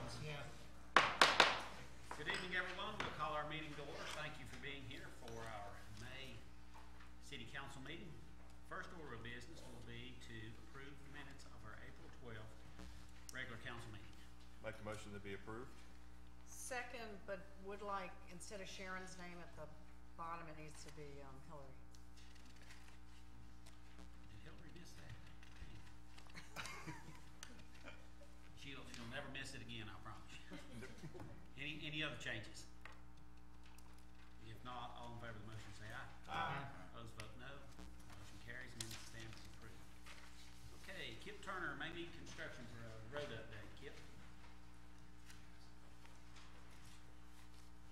Jones. Yeah. Good evening, everyone. We'll call our meeting to order. Thank you for being here for our May City Council meeting. First order of business will be to approve the minutes of our April 12th regular council meeting. Make a motion to be approved. Second, but would like, instead of Sharon's name at the bottom, it needs to be Hillary. Did Hillary miss that? She'll never miss it again, I promise you. Any other changes? If not, all in favor of the motion say aye. Aye. Opposed, vote no. Motion carries. Minutes stand approved. Okay, Kip Turner may need construction for a road update. Kip?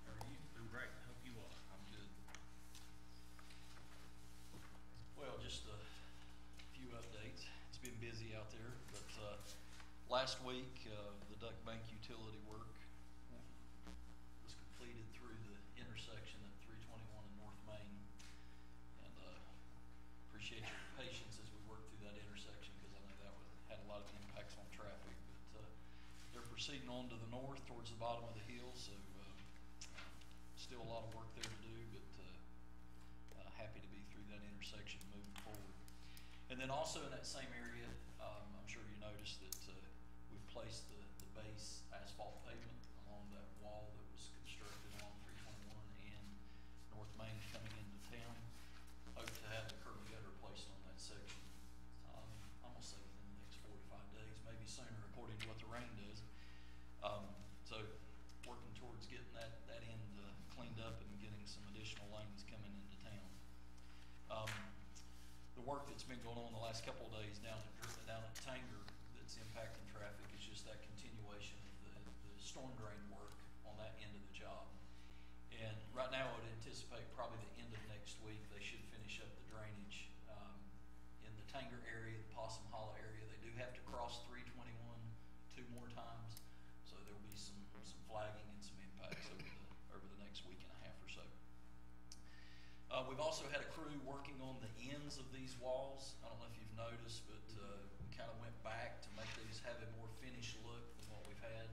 How are you? I'm great. I hope you are. I'm good. Well, just a few updates. It's been busy out there, but last week the Duck Bank utility work was completed through the intersection at 321 in North Main, and appreciate your patience as we work through that intersection because I know that had a lot of impacts on traffic. But they're proceeding on to the north towards the bottom of the hill, so still a lot of work there to do, but happy to be through that intersection moving forward. And then also in that same area, I'm sure you noticed that we've placed the base asphalt pavement along that wall that was constructed along 321 and North Main coming into town. Hope to have the curb and gutter placed on that section. I'm gonna say within the next 4 to 5 days, maybe sooner according to what the rain does. So working towards getting that end cleaned up and getting some additional lanes coming into town. The work that's been going on the last couple of days down at Tanger that's impacting traffic is just that continuation of the storm drain work on that end of the job. And right now I would anticipate probably the end of next week they should finish up the drainage in the Tanger area, the Possum Hollow area. They do have to cross 321 2 more times, so there will be some flagging and some impacts over the next week and a half or so. We've also had a crew working on the ends of these walls. I don't know if you've noticed, but we kind of went back to make these have a more finished look than what we've had.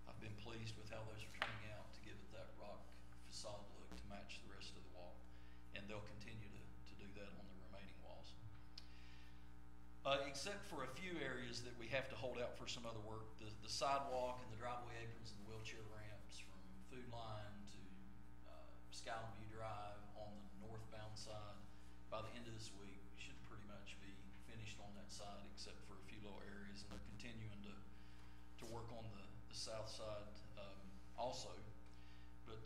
I've been pleased with how those are turning out to give it that rock facade look to match the rest of the wall. And they'll continue to do that on the remaining walls. Except for a few areas that we have to hold out for some other work, the sidewalk and the driveway aprons and the wheelchair ramps from Food Line to Skyland View Drive on the northbound side. By the end of this week, we should pretty much be finished on that side except for a few little areas, and they're continuing to work on the south side also. But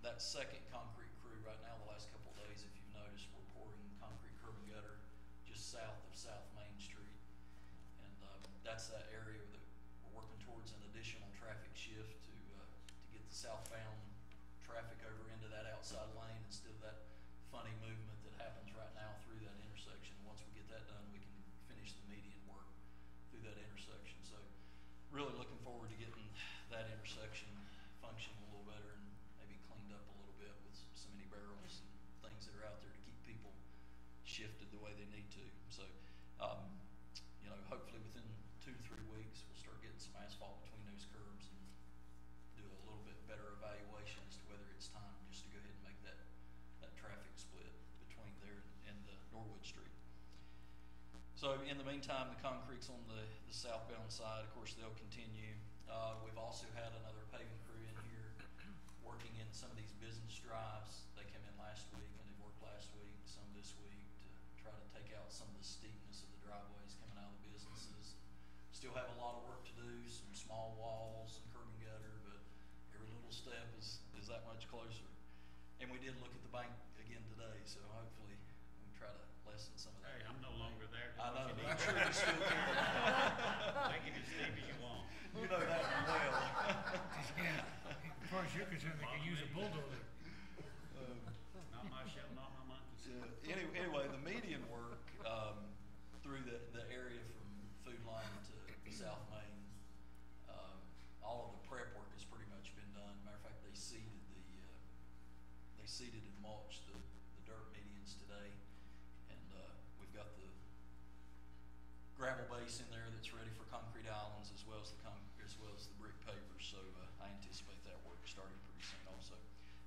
that second concrete crew right now, the last couple of days, if you've noticed, we're pouring concrete curb and gutter just south of South Main Street, and that's that area that we're working towards an additional traffic shift to get the southbound traffic over into that outside lane instead of that funny movement that happens right now through that intersection. Once we get that done, we can finish the median work through that intersection. So really looking forward to getting that intersection functioning a little better and maybe cleaned up a little bit with so many barrels and things that are out there to keep people shifted the way they need to. So you know, hopefully within 2 to 3 weeks we'll start getting some asphalt between those curbs and do a little bit better evaluation as to whether it's time just to go ahead and make that traffic split between there and the Norwood Street. So in the meantime, the concrete's on the southbound side. Of course, they'll continue. We've also had another paving crew in here working in some of these business drives. They came in last week and they worked last week, some this week, to try to take out some of the steepness of the driveways coming out of the businesses. Still have a lot of work to do, some small walls and curb and gutter, but every little step is that much closer. And we did look at the bank again today, so hopefully we can try to lessen some of that. Hey, I'm no longer there. I know, but I'm sure you still can. Make it as deep as you want. You know that well. Yeah. As far as you're concerned, they can use a bulldozer. Not my show, not my monkey. Anyway, the median work through the area from Food Line to South Main, all of the prep work has pretty much been done. Matter of fact, they seeded and mulched the dirt medians today, and we've got the gravel base in there that's ready for concrete islands as well as the concrete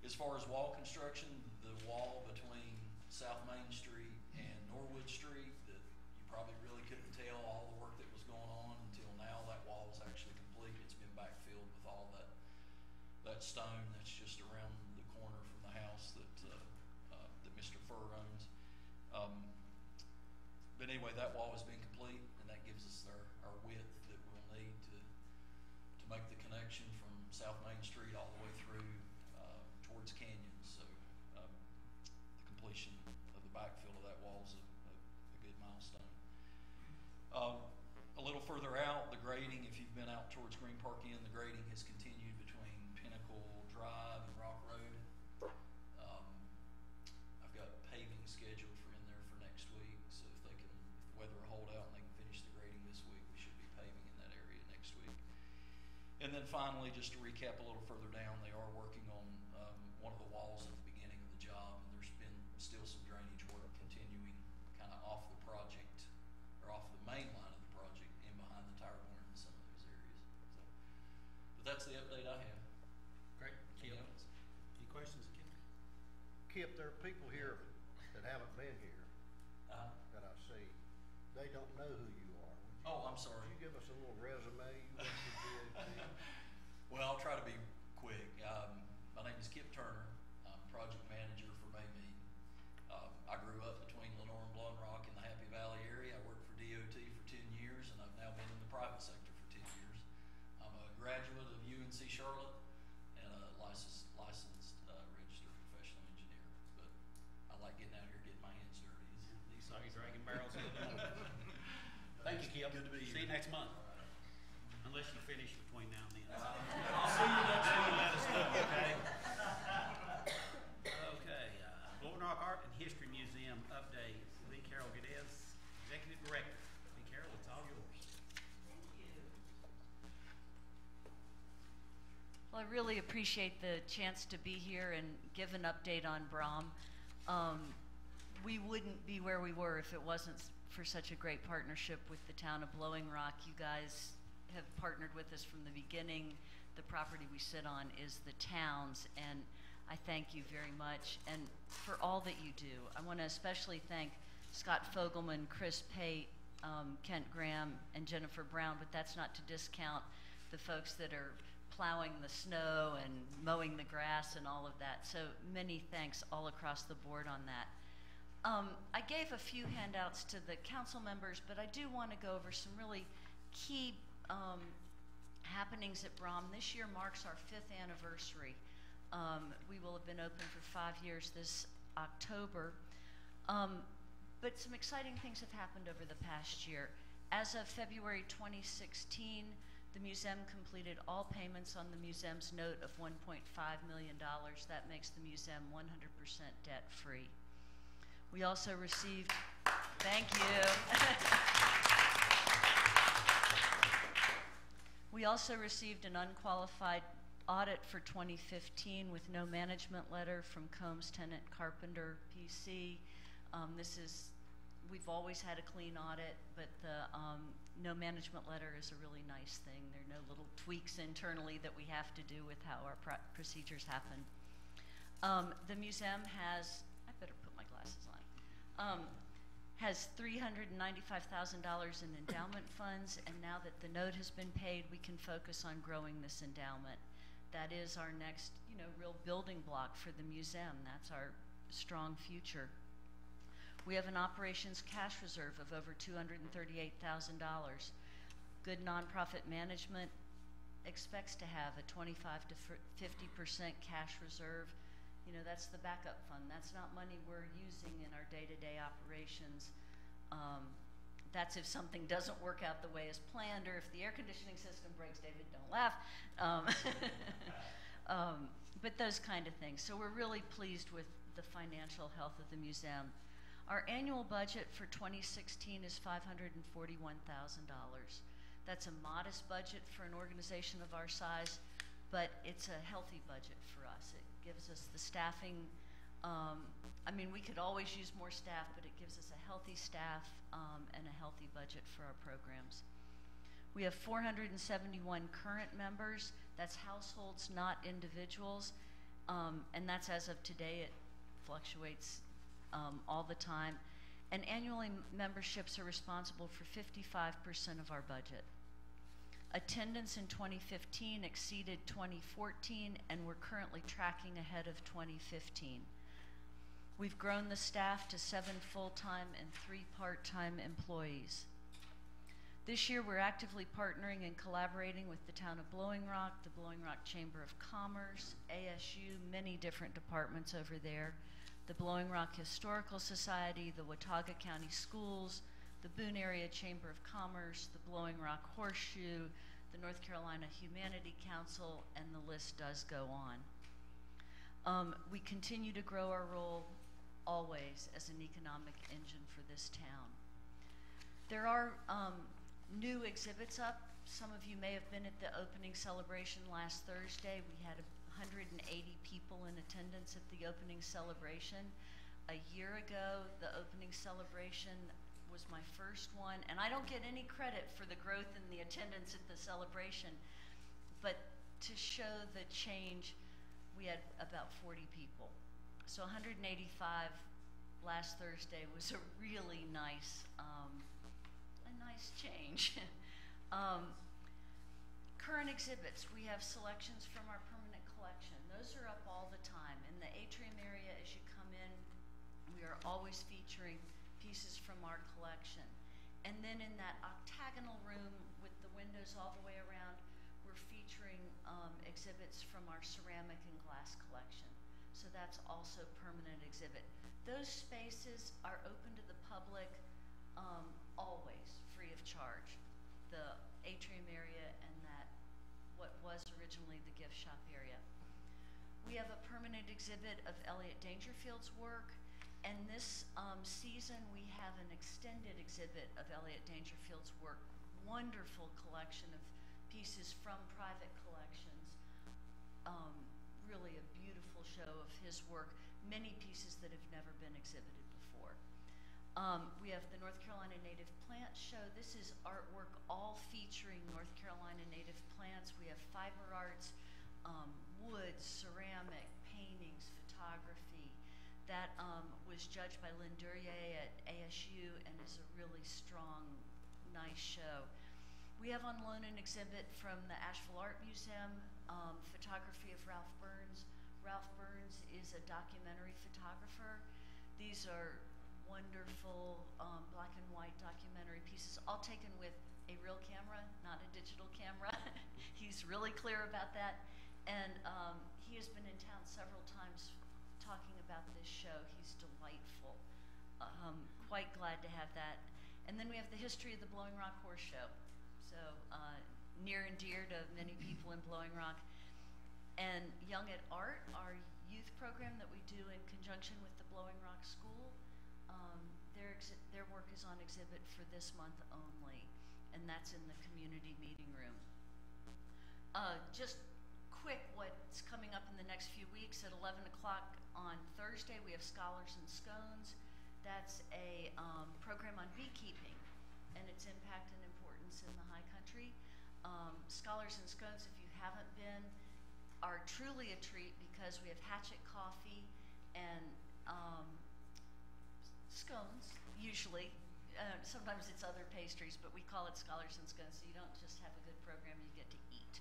As far as wall construction, the wall between South Main Street and Norwood Street, that you probably really couldn't tell all the work that was going on until now. That wall is actually complete. It's been backfilled with all that stone that's just around the corner from the house that Mr. Furr owns. But anyway, that wall has been complete, and that gives us our width that we'll need to make the connection from South Main Street all the way through towards Canyon. So the completion of the backfill of that wall is a good milestone. A little further out, the grading, if you've been out towards Green Park Inn, the grading has continued between Pinnacle Drive and Rock Road. I've got paving scheduled for in there for next week, so if the weather will hold out and they can finish the grading this week, we should be paving in that area next week. And then finally, just to recap a little further down, they are working on one of the walls at the beginning of the job, and there's been still some drainage work continuing kind of off the project, or off the main line of the project, in behind the tire barn in some of those areas. So, but that's the update I have. Great. Kip, Anything else? any questions, Kip? Kip, there are people here that haven't been here that I see. They don't know who you are. Oh, I'm sorry. Would you give us a little resume? You work for DOT. Well, I'll try to be quick. My name is Kip Turner. I'm project manager for Maymead. I grew up between Lenore and Blowing Rock in the Happy Valley area. I worked for DOT for 10 years, and I've now been in the private sector for 10 years. I'm a graduate of UNC Charlotte and a licensed registered professional engineer. But I like getting out here, getting my hands dirty. You saw you dragging barrels in the morning. Thank you, Kip. Good to be See you here. next month. Unless you finish between now and then. I'll see you next Then you week. let us know, okay? Okay, Blowing Rock Art and History Museum update. Lee Carroll Geddes, Executive Director. Lee Carroll, it's all yours. Well, I really appreciate the chance to be here and give an update on Brom. We wouldn't be where we were if it wasn't for such a great partnership with the town of Blowing Rock. You guys have partnered with us from the beginning. The property we sit on is the town's, and I thank you very much, and for all that you do. I want to especially thank Scott Fogelman, Chris Pate, Kent Graham, and Jennifer Brown, but that's not to discount the folks that are plowing the snow and mowing the grass and all of that. So many thanks all across the board on that. I gave a few handouts to the council members, but I do want to go over some really key happenings at Brom. This year marks our 5th anniversary. We will have been open for 5 years this October. But some exciting things have happened over the past year. As of February 2016, the museum completed all payments on the museum's note of $1.5 million. That makes the museum 100% debt-free. We also received, thank you. We also received an unqualified audit for 2015 with no management letter from Combs Tennant Carpenter PC. We've always had a clean audit, but the no management letter is a really nice thing. There are no little tweaks internally that we have to do with how our procedures happen. The museum has, I better put my glasses on, has $395,000 in endowment funds, and now that the note has been paid, we can focus on growing this endowment. That is our next, real building block for the museum. That's our strong future. We have an operations cash reserve of over $238,000. Good nonprofit management expects to have a 25 to 50% cash reserve. That's the backup fund. That's not money we're using in our day-to-day operations. That's if something doesn't work out the way as planned, or if the air conditioning system breaks. David, don't laugh. But those kind of things. So we're really pleased with the financial health of the museum. Our annual budget for 2016 is $541,000. That's a modest budget for an organization of our size, but it's a healthy budget for us. It gives us the staffing. We could always use more staff, but it gives us a healthy staff and a healthy budget for our programs. We have 471 current members. That's households, not individuals. And that's as of today. It fluctuates all the time. And annually, memberships are responsible for 55% of our budget. Attendance in 2015 exceeded 2014, and we're currently tracking ahead of 2015. We've grown the staff to 7 full-time and 3 part-time employees. This year, we're actively partnering and collaborating with the town of Blowing Rock, the Blowing Rock Chamber of Commerce, ASU, many different departments over there, the Blowing Rock Historical Society, the Watauga County Schools, the Boone Area Chamber of Commerce, the Blowing Rock Horseshoe, the North Carolina Humanity Council, and the list does go on. We continue to grow our role always as an economic engine for this town. There are new exhibits up. Some of you may have been at the opening celebration last Thursday. We had 180 people in attendance at the opening celebration. A year ago, the opening celebration was my first one, and I don't get any credit for the growth in the attendance at the celebration, but to show the change, we had about 40 people. So 185 last Thursday was a really nice change. Current exhibits, we have selections from our permanent collection. Those are up all the time. In the atrium area, as you come in, we are always featuring pieces from our collection. And then in that octagonal room with the windows all the way around, we're featuring exhibits from our ceramic and glass collection. So that's also permanent exhibit. Those spaces are open to the public always, free of charge. The atrium area and that what was originally the gift shop area. We have a permanent exhibit of Elliot Dangerfield's work, and this season we have an extended exhibit of Elliot Dangerfield's work. Wonderful collection of pieces from private collections. Really a beautiful show of his work. Many pieces that have never been exhibited before. We have the North Carolina Native Plant Show. This is artwork all featuring North Carolina native plants. We have fiber arts, wood, ceramic, paintings, photography. That was judged by Lynn Duryea at ASU and is a really strong, nice show. We have on loan an exhibit from the Asheville Art Museum, photography of Ralph Burns. Ralph Burns is a documentary photographer. These are wonderful black and white documentary pieces, all taken with a real camera, not a digital camera. He's really clear about that. And he has been in town several times talking about this show. He's delightful. Quite glad to have that. And then we have the history of the Blowing Rock Horse Show. So near and dear to many people in Blowing Rock. And Young at Art, our youth program that we do in conjunction with the Blowing Rock School, their work is on exhibit for this month only, and that's in the community meeting room. Just quick, what's coming up in the next few weeks at 11 o'clock on Thursday, we have Scholars and Scones. That's a program on beekeeping and its impact and importance in the high country. Scholars and Scones, if you haven't been, are truly a treat because we have Hatchet Coffee and scones, usually. Sometimes it's other pastries, but we call it Scholars and Scones, so you don't just have a good program, you get to eat.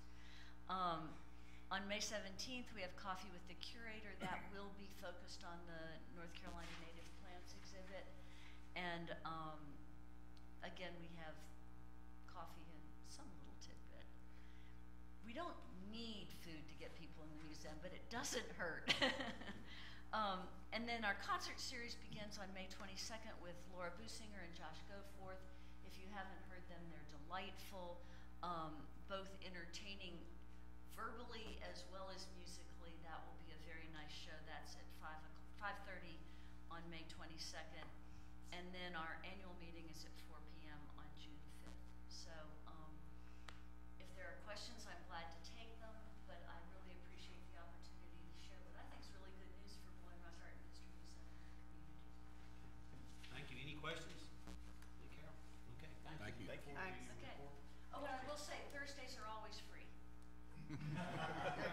On May 17th, we have Coffee with the Curator. That will be focused on the North Carolina Native Plants exhibit. And again, we have coffee and some little tidbit. We don't need food to get people in the museum, but it doesn't hurt. And then our concert series begins on May 22nd with Laura Businger and Josh Goforth. If you haven't heard them, they're delightful, both entertaining verbally as well as musically. That will be a very nice show. That's at 5:30 on May 22nd. And then our annual meeting is at 4 p.m. on June 5th. So if there are questions, I'm glad to take them, but I really appreciate the opportunity to share what I think is really good news for Blowing Rock Art and History Museum and the community. Thank you. Any questions? Lee Carroll? Okay, thank you. Thank you. Thanks. Okay. Oh, and I will say, Thursdays are always free. Okay.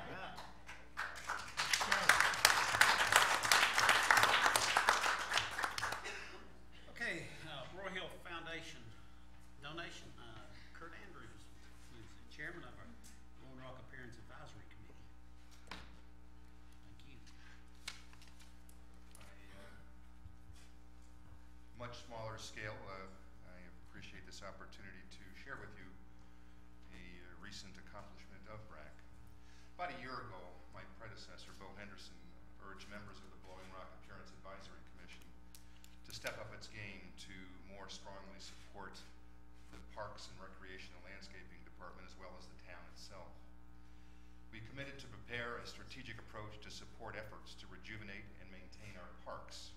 recent accomplishment of BRAC. About a year ago, my predecessor, Bo Henderson, urged members of the Blowing Rock Appearance Advisory Commission to step up its game to more strongly support the Parks and Recreation and Landscaping Department as well as the town itself. We committed to prepare a strategic approach to support efforts to rejuvenate and maintain our parks.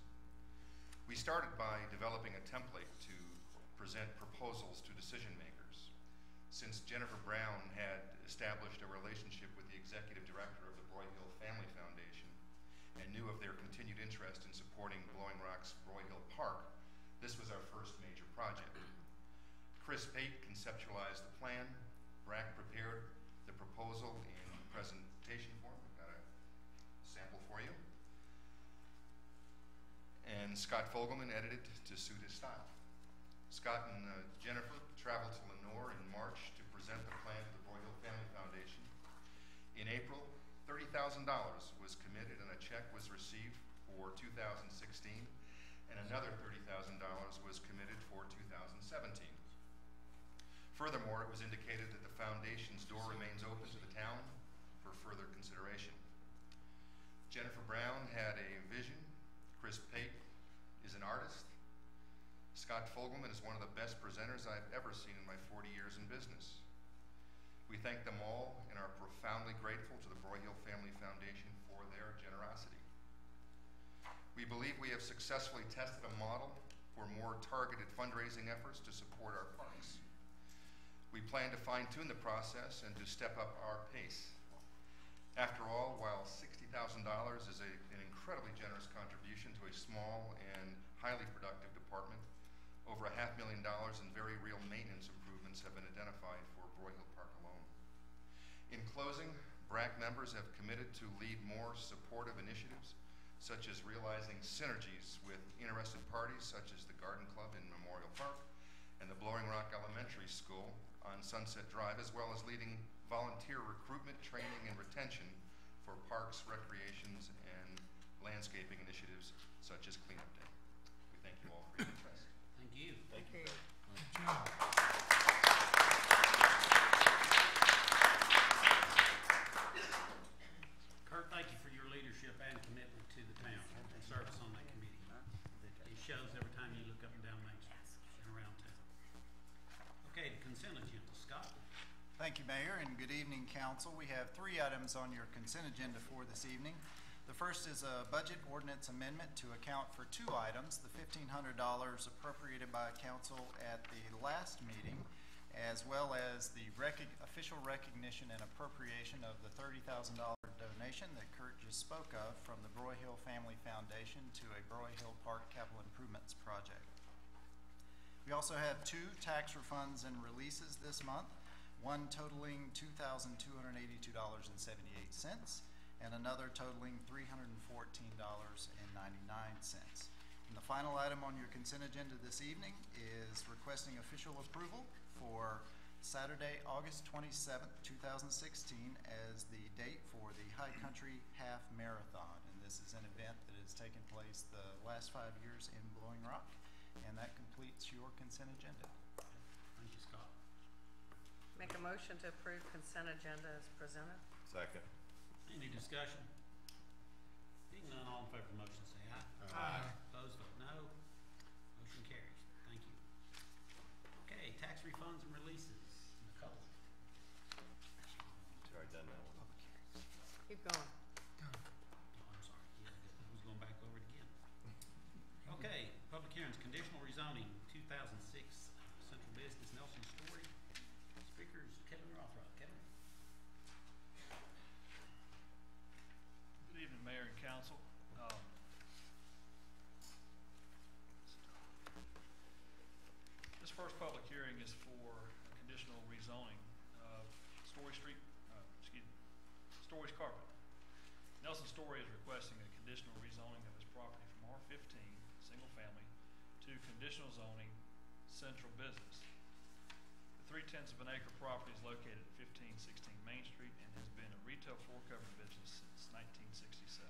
We started by developing a template to present proposals to decision makers. Since Jennifer Brown had established a relationship with the executive director of the Broyhill Family Foundation and knew of their continued interest in supporting Blowing Rock's Broyhill Park, this was our first major project. Chris Pate conceptualized the plan. BRAC prepared the proposal in presentation form. I've got a sample for you. And Scott Fogelman edited to suit his style. Scott and Jennifer traveled to Lenore in March to present the plan to the Broyhill Family Foundation. In April, $30,000 was committed and a check was received for 2016, and another $30,000 was committed for 2017. Furthermore, it was indicated that the foundation's door remains open to the town for further consideration. Jennifer Brown had a vision. Chris Pate is an artist. Scott Fogelman is one of the best presenters I've ever seen in my 40 years in business. We thank them all and are profoundly grateful to the Broyhill Family Foundation for their generosity. We believe we have successfully tested a model for more targeted fundraising efforts to support our parks. We plan to fine-tune the process and to step up our pace. After all, while $60,000 is an incredibly generous contribution to a small and highly productive department, over $500,000 in very real maintenance improvements have been identified for Broyhill Park alone. In closing, BRAC members have committed to lead more supportive initiatives, such as realizing synergies with interested parties such as the Garden Club in Memorial Park and the Blowing Rock Elementary School on Sunset Drive, as well as leading volunteer recruitment, training, and retention for parks, recreations, and landscaping initiatives such as Cleanup Day. We thank you all for your interest. Thank you. Thank you. Good job. Kurt, thank you for your leadership and commitment to the town and service on that committee. It shows every time you look up and down Main Street and around town. Okay, the consent agenda. Scott? Thank you, Mayor, and good evening, Council. We have 3 items on your consent agenda for this evening. The first is a budget ordinance amendment to account for 2 items, the $1,500 appropriated by Council at the last meeting, as well as the official recognition and appropriation of the $30,000 donation that Kurt just spoke of from the Broyhill Family Foundation to a Broyhill Park Capital Improvements Project. We also have 2 tax refunds and releases this month, one totaling $2,282.78 and another totaling $314.99. And the final item on your consent agenda this evening is requesting official approval for Saturday, August 27th, 2016 as the date for the High Country Half Marathon. And this is an event that has taken place the last 5 years in Blowing Rock. And that completes your consent agenda. Thank you, Scott. Make a motion to approve consent agenda as presented. Second. Any discussion? Being none, all in favor of the motion say aye. Aye. Opposed, vote no. Motion carries. Thank you. Okay, tax refunds and releases. Nicole? You already done that one. Keep going. Oh, I'm sorry. Yeah, I was going back over it again. Okay, public hearings, conditional rezoning, 2006 Central Business Nelson Story. Speakers, Kevin Rothrock. Kevin? Good evening, Mayor and Council. This first public hearing is for a conditional rezoning of Story's Carpet. Nelson Story is requesting a conditional rezoning of his property from R15, single family, to conditional zoning, central business. The 3/10 of an acre property is located at 1516 Main Street and has been a retail floor covering business since 1967.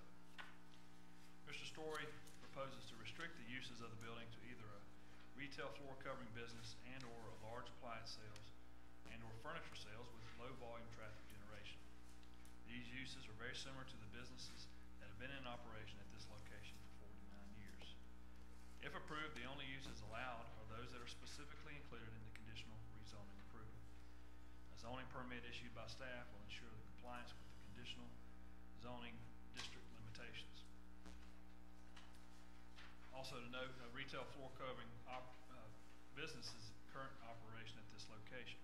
Mr. Story proposes to restrict the uses of the building to either a retail floor covering business and or a large appliance sales and and/or furniture sales with low volume traffic generation. These uses are very similar to the businesses that have been in operation at this location for 49 years. If approved, the only uses allowed are those that are specifically included in the conditional rezoning approval. A zoning permit issued by staff will ensure the compliance with the conditional zoning district limitations. Also to note, retail floor covering businesses current operation at this location.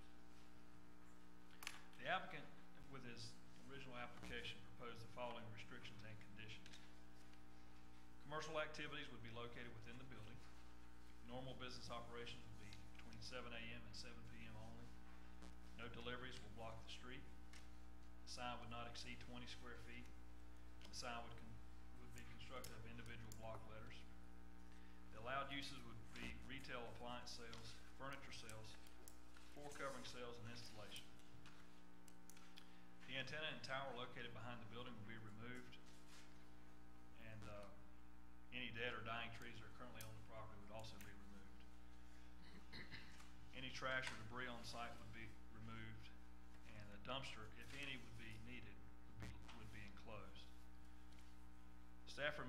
The applicant, with his original application, proposed the following restrictions and conditions. Commercial activities would be located within the building. Normal business operations would be between 7 a.m. and 7 p.m. only. No deliveries will block the street. The sign would not exceed 20 square feet. The sign would be constructed of individual block letters. The allowed uses would be retail appliance sales, furniture sales, floor covering sales, and installation. The antenna and tower located behind the building will be removed, and any dead or dying trees that are currently on the property would also be removed. Any trash or debris on site would be removed, and a dumpster, if any would be needed, would be enclosed. Staff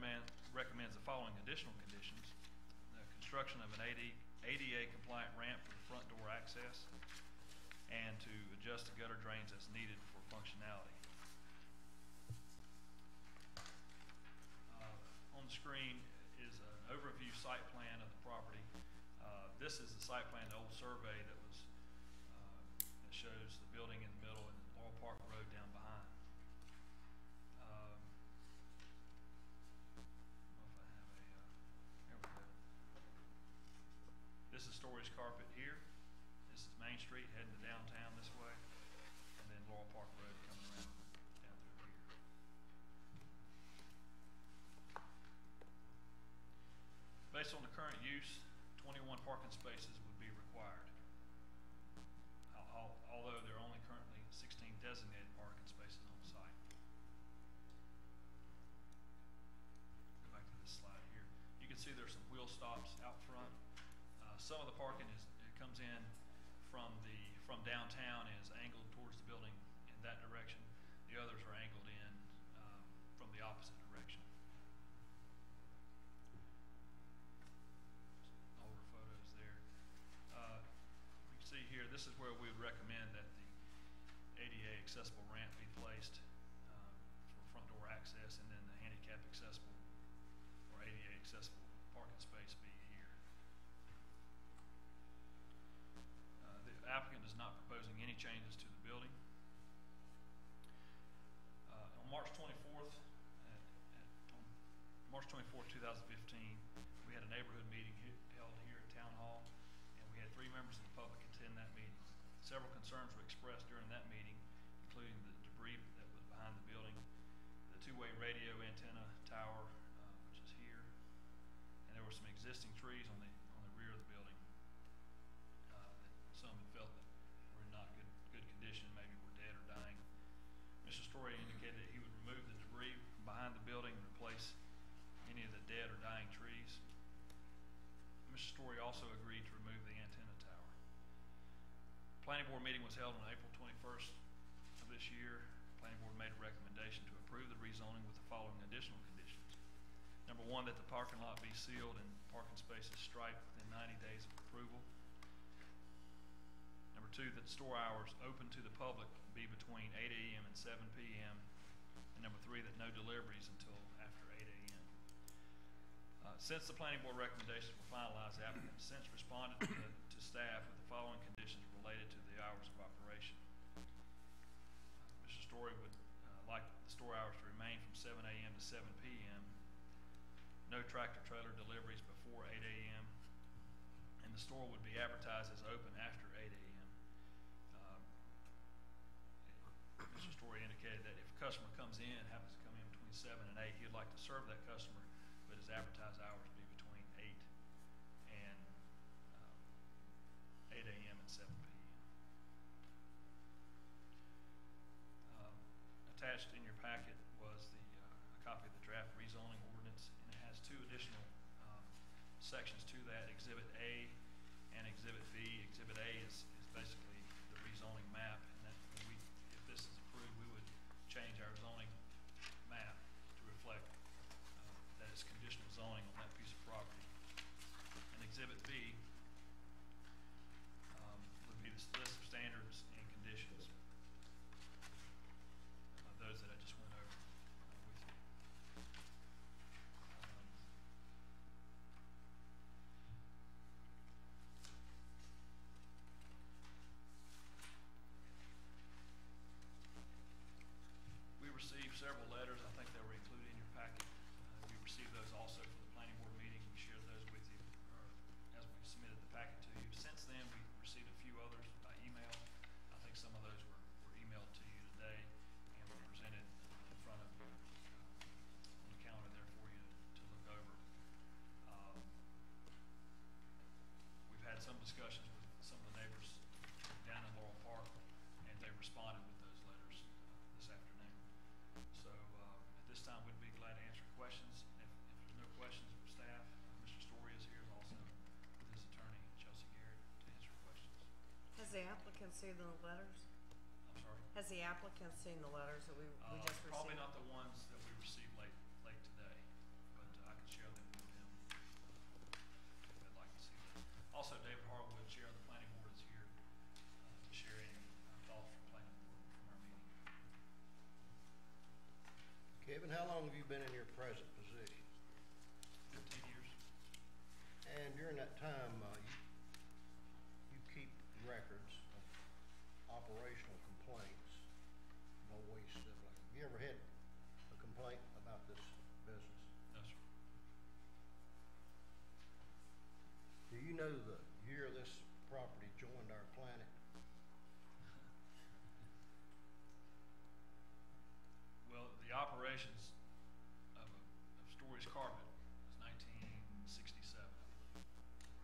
recommends the following additional conditions: the construction of an ADA compliant ramp for the front door access, and to adjust the gutter drains as needed for functionality. On the screen is an overview site plan of the property. This is the site plan, the old survey that was that shows the building in the middle and Laurel Park Road down behind. I don't know if I have a, there we go. This is Storage Carpet here. This is Main Street heading to downtown this way, and then Laurel Park Road coming around down through here. Based on the current use, 21 parking spaces would be required. Although there are only currently 16 designated parking spaces on site. Go back to this slide here. You can see there's some wheel stops out front. Some of the parking comes in from downtown and is angled towards the building in that direction. The others are angled in from the opposite direction. Older photos there. You can see here, this is where we would recommend that the ADA accessible ramp be placed for front door access, and then the handicap accessible or ADA accessible parking space be here. The applicant is not proposing any changes to the building. On March 24th, on March 24th, 2015, we had a neighborhood meeting held here at Town Hall, and we had 3 members of the public attend that meeting. Several concerns were expressed during that meeting, including the debris that was behind the building, the two-way radio antenna tower, which is here, and there were some existing trees on the rear of the building that some had felt that were in not good condition, maybe were dead or dying. Mr. Story indicated that he would remove the debris from behind the building and replace any of the dead or dying trees. Mr. Story also agreed to remove the antenna tower. Planning board meeting was held on April 21st of this year. Planning board made a recommendation to approve the rezoning with the following additional conditions. Number 1, that the parking lot be sealed and parking spaces striped within 90 days of approval. Number 2, that store hours open to the public be between 8 a.m. and 7 p.m. And number 3, that no deliveries until after 8 a.m. Since the planning board recommendations were finalized, the applicant has since responded to staff with the following conditions related to the hours of operation. Mr. Story would like the store hours to remain from 7 a.m. to 7 p.m. No tractor trailer deliveries before 8 a.m. And the store would be advertised as open after 8 a.m. Mr. Story indicated that if a customer comes in, happens to come in between 7 and 8, he'd like to serve that customer, but his advertised hours be between 8 and 8 a.m. and 7 p.m. Attached in your packet was a copy of the draft rezoning ordinance, and it has 2 additional sections to that, Exhibit A and Exhibit B. Exhibit A is basically the rezoning map, and that when if this is approved, we would change our zoning map to reflect that it's conditional zoning on that piece of property. And Exhibit B would be the list of standards and conditions, those that I just went over with you. We received several letters. I think they were included in your packet. We received those also for the planning board meeting. We shared those with you, or as we submitted the packet to you. Since then, we received a few others by email. I think some of those were emailed to you today and were presented in front of you on the counter there for you to look over. We've had some discussions with some of the neighbors down in Laurel Park, and they responded with those letters this afternoon. So at this time, we'd be glad to answer questions. If there's no questions from staff, Mr. Story is here also with his attorney, Chelsea Garrett, to answer questions. Has the applicant seen the letters? I'm sorry? Has the applicant seen the letters that we just received? Probably not the ones that we received late today, but I can share them with them if they'd like to see them. Also, David Harwood, Chair of the Planning Board, is here to share any thoughts from Planning Board from our meeting. Kevin, how long have you been in your present position? 15 years. And during that time, you keep records of operational complaints, no waste stuff like that. Have you ever had a complaint about this business? No, sir. Do you know the year this property joined our planet? Well, the operations of Story's Carpet was 1967, I believe.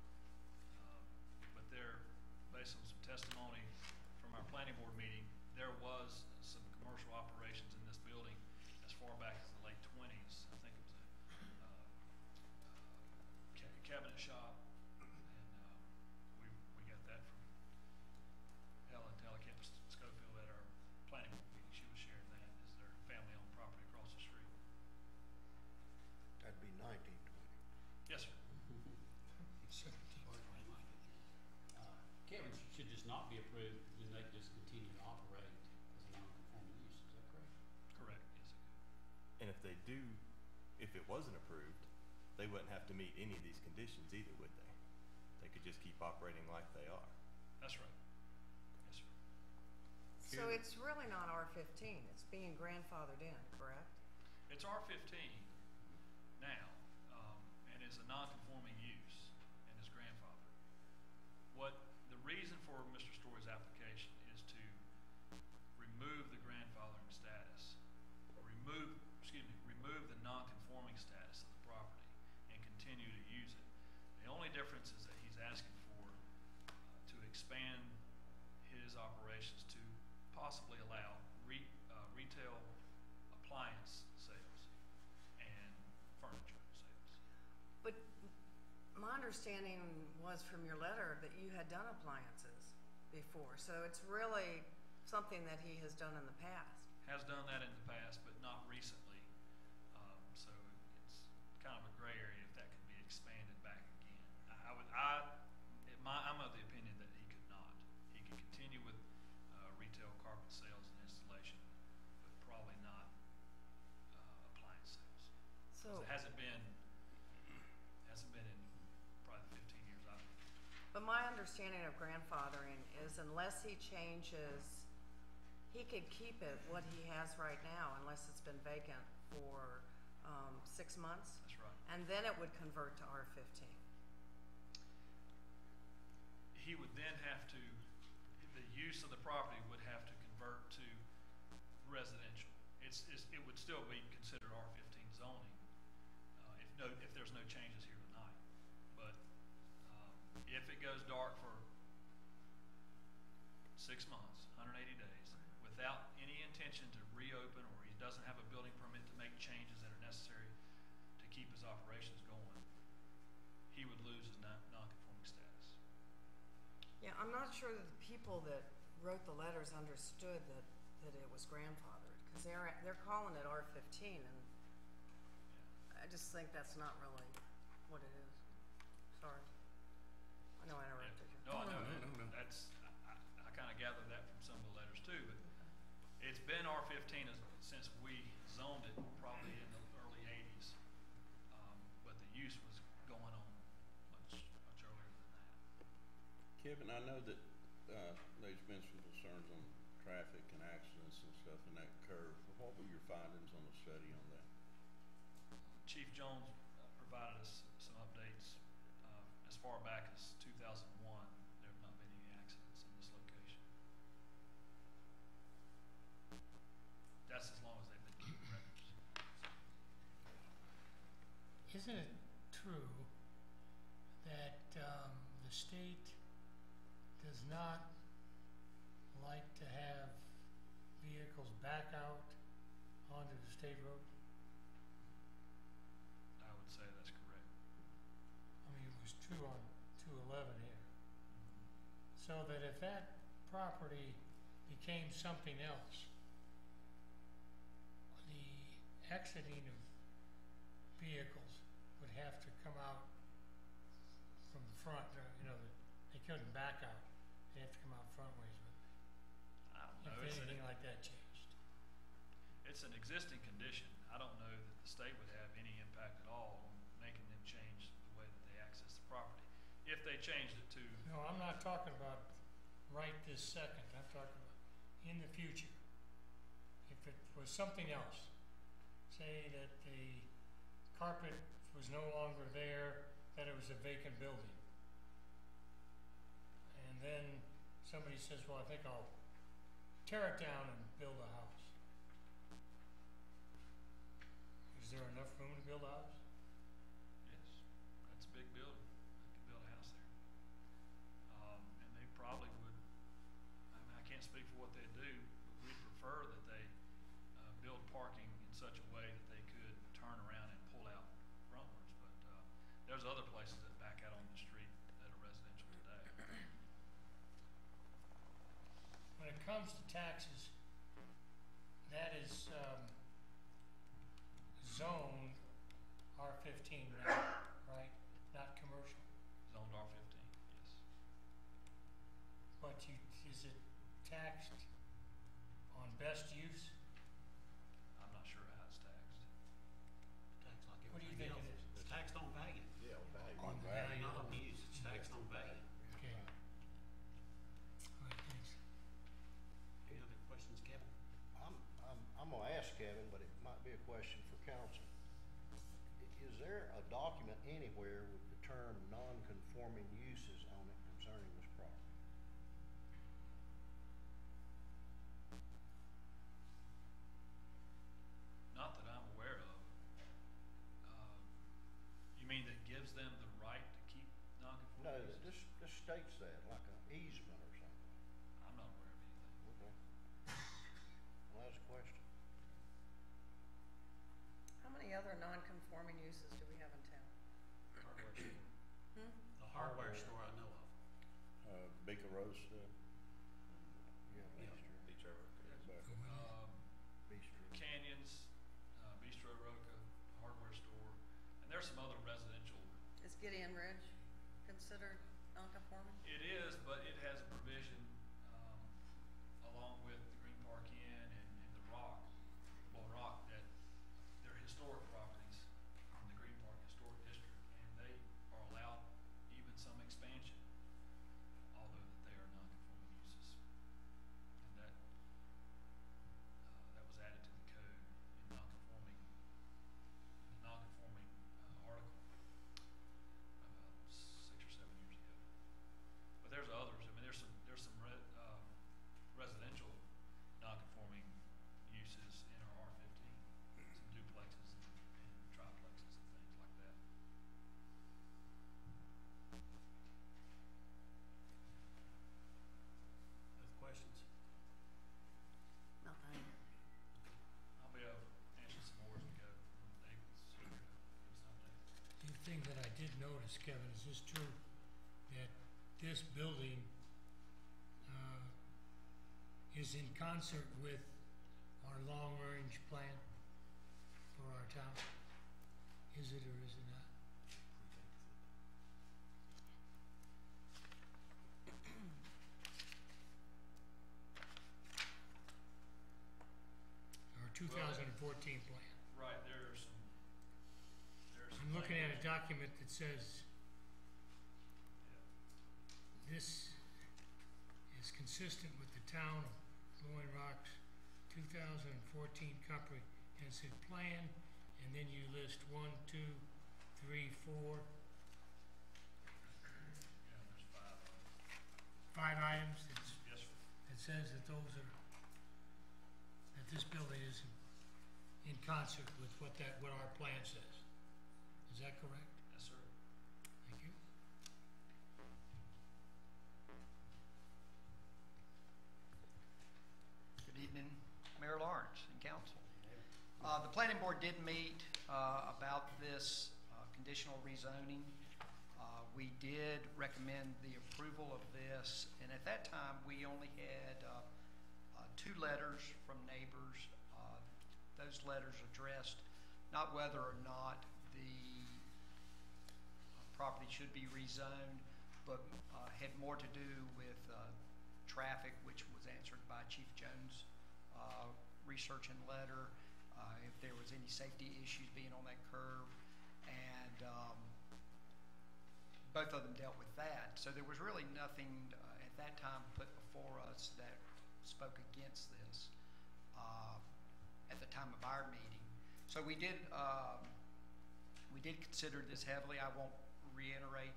But there, based on some testimony from our planning board meeting, there was some commercial operations in this building as far back as the late 20s. I think it was a cabinet shop, and we got that from Helen Telecampus Schofield at our planning board meeting. She was sharing that as their family-owned property across the street. That'd be 1920. Yes, sir. Kevin should just not be approved, and they just continue to operate as a non-conforming use, is that correct? Correct, yes, sir. And if they do, if it wasn't approved, they wouldn't have to meet any of these conditions either, would they? They could just keep operating like they are. That's right. Yes, sir. So it's really not R15, it's being grandfathered in, correct? It's R15 now, and is a non-conforming use and is grandfathered. The reason for Mr. Story's application is to remove the grandfathering status, remove the non-conforming status of the property and continue to use it. The only difference is that he's asking for to expand his operations to possibly allow retail appliance sales and furniture sales. But my understanding was from your letter that you had done appliances before, so it's really something that he has done in the past. Has done that in the past, but not recently. So it's kind of a gray area if that could be expanded back again. I'm of the opinion that he could not. He could continue with retail carpet sales and installation, but probably not appliance sales. So, 'Cause it hasn't been in probably the 15 years I've been here. but my understanding of grandfathering is unless he changes, he could keep it what he has right now unless it's been vacant for 6 months. That's right. And then it would convert to R15. He would then have to, the use of the property would have to convert to residential. It would still be considered R15 zoning if there's no changes here tonight. But if it goes dark for 6 months, 180 days, without any intention to reopen, or he doesn't have a building permit to make changes that are necessary to keep his operations going, he would lose his non-conforming status. Yeah, I'm not sure that the people that wrote the letters understood that it was grandfathered, cause they're calling it R15, and I just think that's not really what it is. Sorry. I know I interrupted you. No, I know, No. that's, I kinda gathered that from some of the letters too, but it's been R15 since we zoned it, probably in the early eighties. But the use was going on much earlier than that. Kevin, I know that, there's been some concerns on traffic and accidents and stuff in that curve. What were your findings on the study on that? Chief Jones provided us some updates, as far back as 2001, there have not been any accidents in this location. That's as long as they've been keeping records. Isn't it true that, the state does not like to have vehicles back out onto the state road? I would say that's correct. I mean, it was true on 211 here. So that if that property became something else, the exiting of vehicles would have to come out from the front, they couldn't back out. They have to come out front ways with it. I don't know. If anything like that changed. It's an existing condition. I don't know that the state would have any impact at all on making them change the way that they access the property. If they changed it to, No, I'm not talking about right this second. I'm talking about in the future. If it was something else, say that the carpet was no longer there, that it was a vacant building. And then somebody says, well, I think I'll tear it down and build a house. Is there enough room to build a house? yes, that's a big building. They could build a house there. And they probably would, I mean, I can't speak for what they'd do, but we'd prefer that they build parking in such a way that they could turn around and pull out frontwards. But there's other places that back out on the street that are residential today. When it comes to taxes, that is zoned R15 now, right? Not commercial. Zoned R15, yes. But is it taxed on best use? I'm not sure how it's taxed. Tax like What do you everything think it else. is? It's taxed on value. Yeah, on value. On value. Not on use, it's taxed on value. Okay. All right, thanks. Any other questions, Kevin? I'm gonna ask Kevin, but it might be a question for council. Is there a document anywhere with the term non-conforming uses on it concerning this property? Not that I'm aware of. You mean that gives them the right to keep No, non-conforming uses? this states that, like an easement or something. I'm not aware of anything. Okay. Well, that's a question. How many other non-conforming uses do we have in town? Hardware store. Hmm? The hardware store I know of. Baker Rose stuff. Yeah, Yeah. Beach Road. Um, Bistro. Canyons, Bistro Roca, hardware store, and there's some other residential. Is Gideon Ridge considered non-conforming? It is, but it has a provision, along with the Green Park Inn and the Rock, that they're historic properties in the Green Park Historic District, and they are allowed even some expansion, although that they are non-conforming uses. And that was added to the code in the non-conforming article about 6 or 7 years ago. But there's others. I mean, there's some residential non-conforming uses in our R15, some duplexes and triplexes and things like that. Other questions? Nothing. I'll be able to answer some more as we go. David's here to give us an update. The thing that I did notice, Kevin, is this true, that this building, is in concert with our long-range plan for our town? Is it or is it not? Our 2014 plan. Right, there's some I'm looking at a language. document that says Yeah. this is consistent with the town of Loin Rock's 2014 comprehensive plan, and then you list 1, 2, 3, 4, Yeah, there's 5 of them. 5 items Yes, sir. that says that those are, that this building is in concert with what our plan says. Is that correct? Yes, sir. Thank you. Good evening, Mayor Lawrence and council. The planning board did meet about this conditional rezoning. We did recommend the approval of this, and at that time, we only had 2 letters from neighbors. Those letters addressed not whether or not the property should be rezoned, but had more to do with traffic, which was answered by Chief Jones' research and letter, if there was any safety issues being on that curve, and both of them dealt with that. So there was really nothing at that time put before us that spoke against this at the time of our meeting. So we did consider this heavily. I won't reiterate.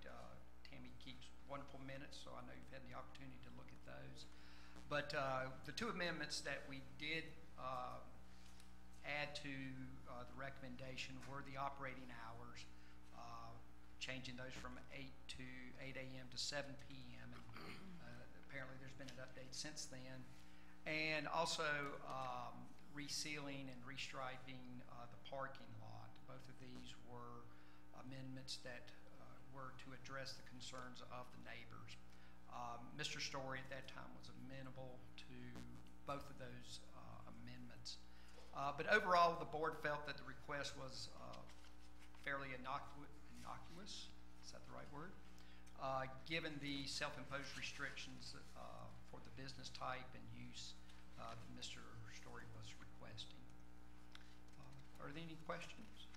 Tammy keeps wonderful minutes, so I know you've had the opportunity to look at those. But the 2 amendments that we did add to the recommendation were the operating hours, changing those from 8 a.m. to 7 p.m. And apparently there's been an update since then. And also resealing and restriping the parking lot. Both of these were amendments that were to address the concerns of the neighbors. Mr. Story at that time was amenable to both of those amendments. But overall, the board felt that the request was fairly innocuous, is that the right word? Given the self-imposed restrictions for the business type and use that Mr. Story was requesting. Are there any questions?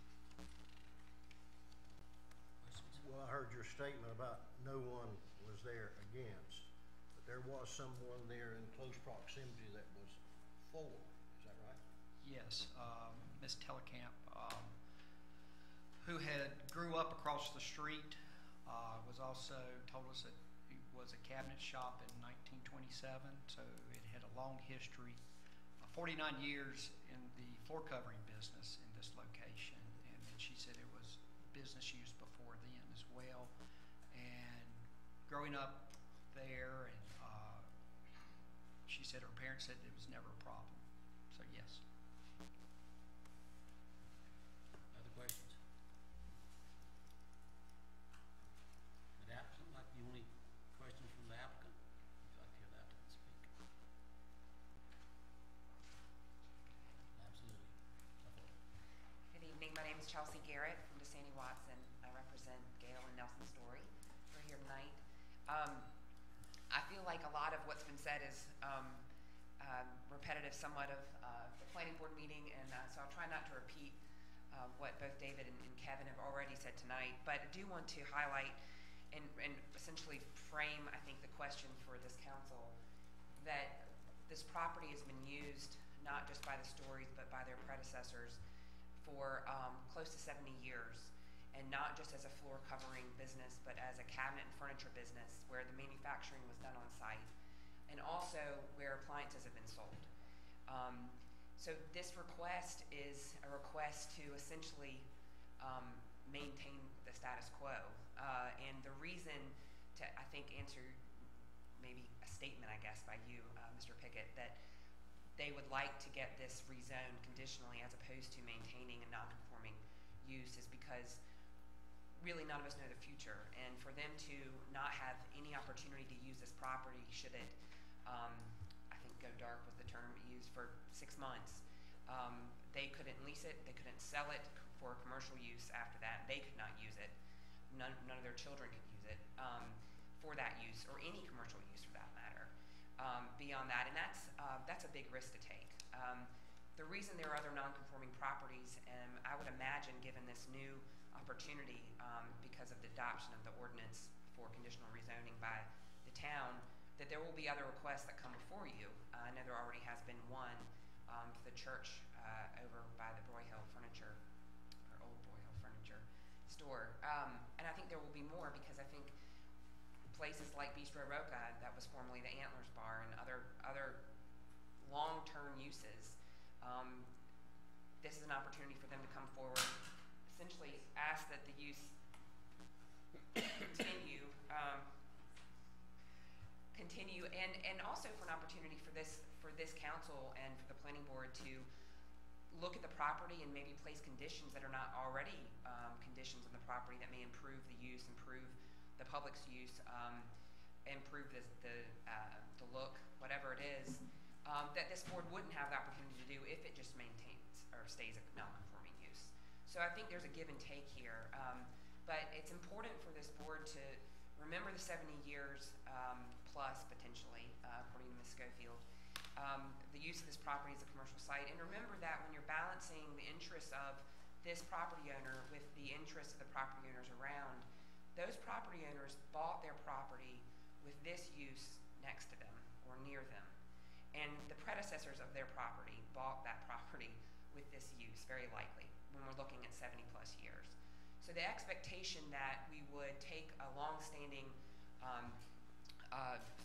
Well, I heard your statement about no one was there against, but there was someone there in close proximity that was for, is that right? Yes, Ms. Telekamp, who grew up across the street, was also told us that it was a cabinet shop in 1927, so it had a long history, 49 years in the floor covering business in this location, and then she said it was business use before then as well. And growing up there, and she said her parents said it was never a problem. So yes. Other questions? The applicant, like the only questions from the applicant? Would you like to hear the applicant speak? Absolutely. Go for it. Good evening, my name is Chelsea Garrett from DeSaney Watson. I represent Gail and Nelson Story. We're here tonight. I feel like a lot of what's been said is repetitive somewhat of the planning board meeting, and so I'll try not to repeat what both David and Kevin have already said tonight, but I do want to highlight and essentially frame, I think, the question for this council, that this property has been used not just by the Stories but by their predecessors for close to 70 years, and not just as a floor covering business but as a cabinet and furniture business where the manufacturing was done on site, and also where appliances have been sold. So this request is a request to essentially maintain the status quo, and the reason to, I think, answer maybe a statement, I guess, by you, Mr. Pickett, that they would like to get this rezoned conditionally as opposed to maintaining a non-conforming use is because really none of us know the future, and for them to not have any opportunity to use this property should it, I think, go dark was the term used, for 6 months. They couldn't lease it, they couldn't sell it for commercial use after that. They could not use it. None of their children could use it for that use, or any commercial use for that matter. Beyond that, and that's a big risk to take. The reason there are other non-conforming properties, and I would imagine given this new opportunity because of the adoption of the ordinance for conditional rezoning by the town, that there will be other requests that come before you. I know there already has been one for the church over by the Broyhill Furniture, or old Broyhill Furniture store. And I think there will be more, because I think places like Bistro Roca, that was formerly the Antlers Bar, and other long-term uses, this is an opportunity for them to come forward, essentially ask that the use continue, and also for an opportunity for this council and for the planning board to look at the property and maybe place conditions that are not already conditions on the property that may improve the use, improve the public's use, improve the look, whatever it is, that this board wouldn't have the opportunity to do if it just maintains or stays a non-conforming use. So I think there's a give and take here, but it's important for this board to remember the 70 years plus potentially, according to Ms. Schofield, the use of this property as a commercial site, and remember that when you're balancing the interests of this property owner with the interests of the property owners around, those property owners bought their property with this use next to them or near them, and the predecessors of their property bought that property with this use, very likely, when we're looking at 70 plus years. So the expectation that we would take a long-standing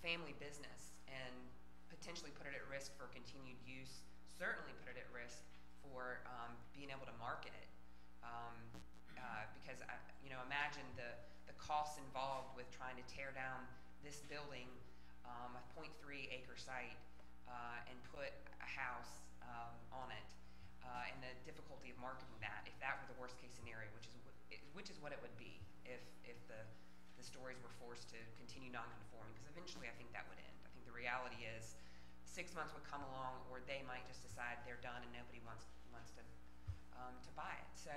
family business and potentially put it at risk for continued use, certainly put it at risk for being able to market it, because imagine the costs involved with trying to tear down this building, a 0.3 acre site, and put a house on it, and the difficulty of marketing that, if that were the worst case scenario, which is what it would be if the Stories were forced to continue non-conforming, because eventually I think that would end. I think the reality is 6 months would come along, or they might just decide they're done and nobody wants to buy it. So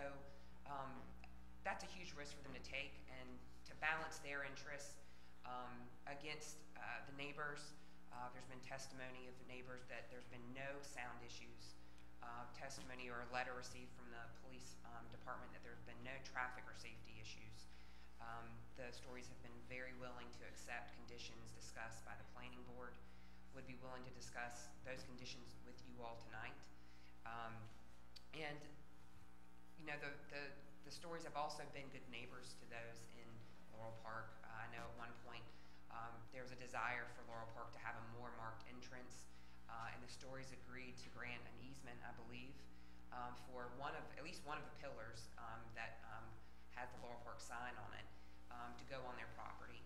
that's a huge risk for them to take, and to balance their interests against the neighbors. There's been testimony of the neighbors that there's been no sound issues, testimony or a letter received from the police department that there's been no traffic or safety issues. The Stories have been very willing to accept conditions discussed by the planning board, would be willing to discuss those conditions with you all tonight. And the Stories have also been good neighbors to those in Laurel Park. I know at one point there was a desire for Laurel Park to have a more marked entrance, and the Stories agreed to grant an easement, I believe, for at least one of the pillars that has the Laurel Park sign on it, to go on their property.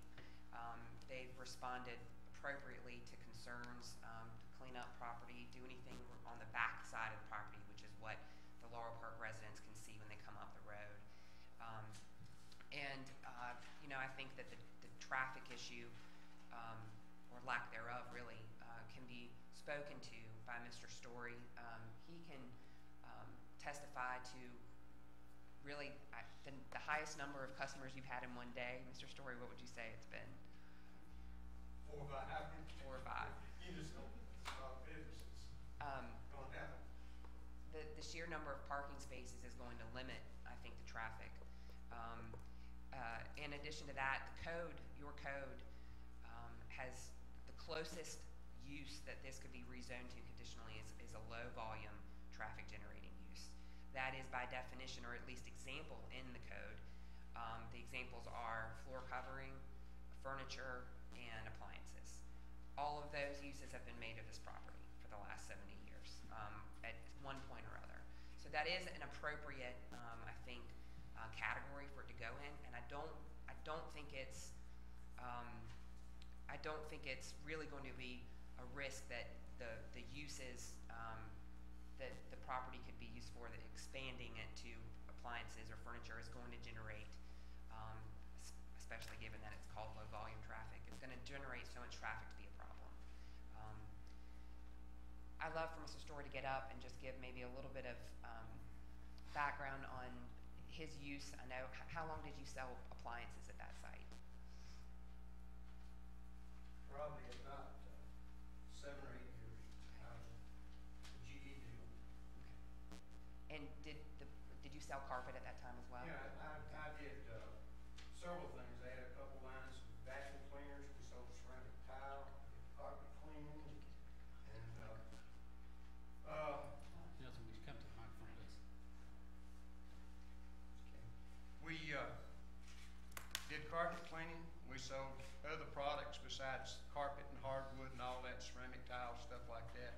They've responded appropriately to concerns, to clean up property, do anything on the back side of the property, which is what the Laurel Park residents can see when they come up the road. I think that the traffic issue, or lack thereof really, can be spoken to by Mr. Story. He can testify to really the highest number of customers you've had in one day. Mr. Story, what would you say it's been? 4 or 5. 4 or 5. You just don't businesses. Don't have it. The sheer number of parking spaces is going to limit, I think, the traffic. In addition to that, your code, has the closest use that this could be rezoned to conditionally is a low volume traffic generating use. That is by definition, or at least example in the code. The examples are floor covering, furniture, and appliances. All of those uses have been made of this property for the last 70 years, at one point or other. So that is an appropriate, I think, category for it to go in, and I don't think it's really going to be a risk that the uses that the property could be used for, that expanding it to appliances or furniture is going to generate, especially given that it's called low volume traffic, it's going to generate so much traffic to be a problem. I'd love for Mr. Story to get up and just give maybe a little bit of background on his use. I know, how long did you sell appliances at that site? Probably about 7 or 8 years out of the GE deal. And did you sell carpet at that time as well? Yeah, I did several things. I had a couple lines of vacuum cleaners. We sold ceramic tile, carpet cleaning, and Nelson, would you come to the microphone, please? we did carpet cleaning. We sold other products besides carpet and hardwood and all that, ceramic tile, stuff like that.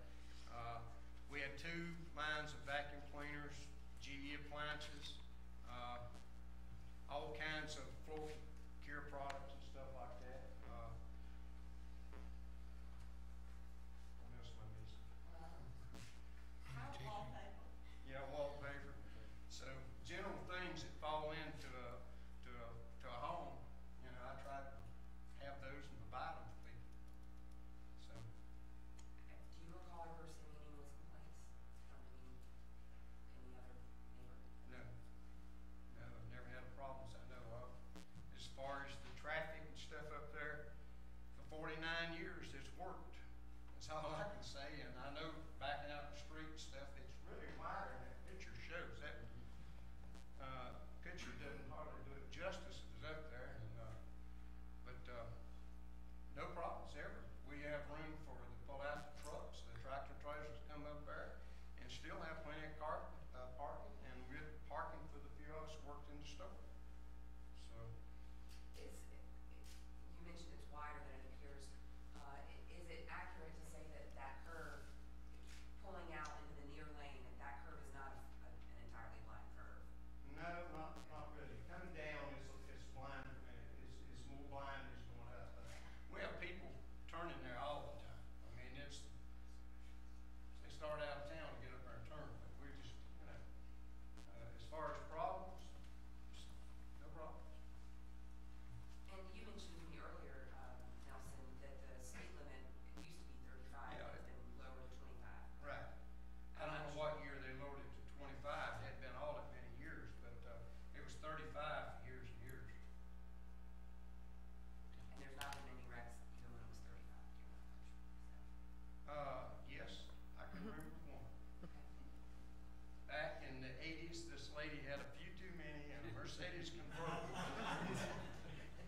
We had 2 lines of vacuum cleaners, GE appliances, all kinds of floor care products and stuff like that. What else am I missing? Yeah, wallpaper. So general things that fall into a home, you know, I try to have those and provide them for people. So, Do you recall ever seeing any noise complaints from any other neighbor? no, I've never had problems I know of. As far as the traffic and stuff up there, for 49 years it's worked. That's all I can say. And I know backing out the street and stuff, it's really wider than that picture shows. That picture doesn't hardly do it justice. It was up there, and but no problems ever. We have room for the pull-out trucks, the tractor trailers come up there, and still have plenty of parking, and good parking for the few of us who worked in the store. So, You mentioned it's wider than it appears. Is it accurate to say that that curve, pulling out into the near lane, that curve is not an entirely blind curve? no, not really. Coming down is blind, is more blind as going up. We have people turning there all the time. I mean, they start out of town to get up there and turn, but we just, you know, as far as problems, no problems. And you mentioned to me earlier, Nelson, that the speed limit, it used to be 35, Yeah. it's been lowered to 25. Right. I don't know what year they lowered it to 25. It had been all that many years, but it was 35 for years and years. And there's not been any wrecks even when it was 35. Yes, I can remember one. Okay. Back in the 80s, this lady had a few too many in a Mercedes convertible.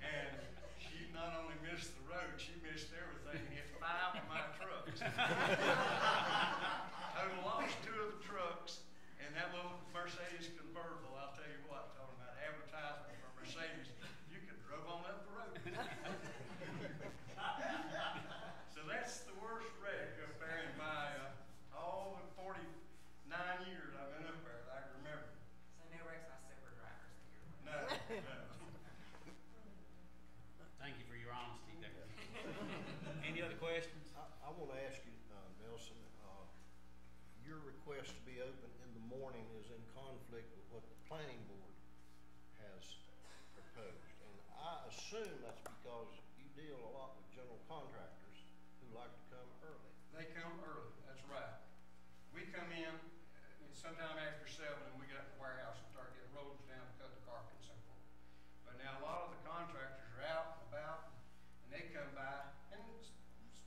And she not only missed the road, she missed everything, hit 5 of my trucks. Total lost 2 of the trucks, and that little Mercedes convertible, I'll tell you what, talking about advertisement for Mercedes, you could drove on up the road. So that's the worst wreck up there in my, all the 49 years I've been up there, I can remember. So no wrecks by sober drivers that you're aware of? No, no. Thank you for your honesty there. Any other questions? I want to ask you, Nelson, your request to be open in the morning is in conflict with what the planning board has proposed. And I assume that's because you deal a lot with general contractors who like to come early. They come early, that's right. We come in sometime after 7 and we get up in the warehouse and start getting rollers down to cut the carpet and so forth. But now a lot of the contractors are out and about and they come by, and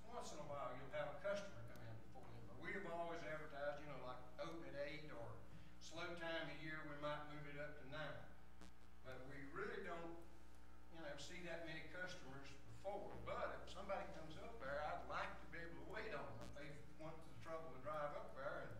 once in a while you'll have a customer come in before them. But we have always advertised, you know, like open at 8 or slow time of year we might move it up to 9. But we really don't, you know, see that many customers before. But if somebody comes up there, I'd like to be able to wait on them if they want the trouble to drive up there. And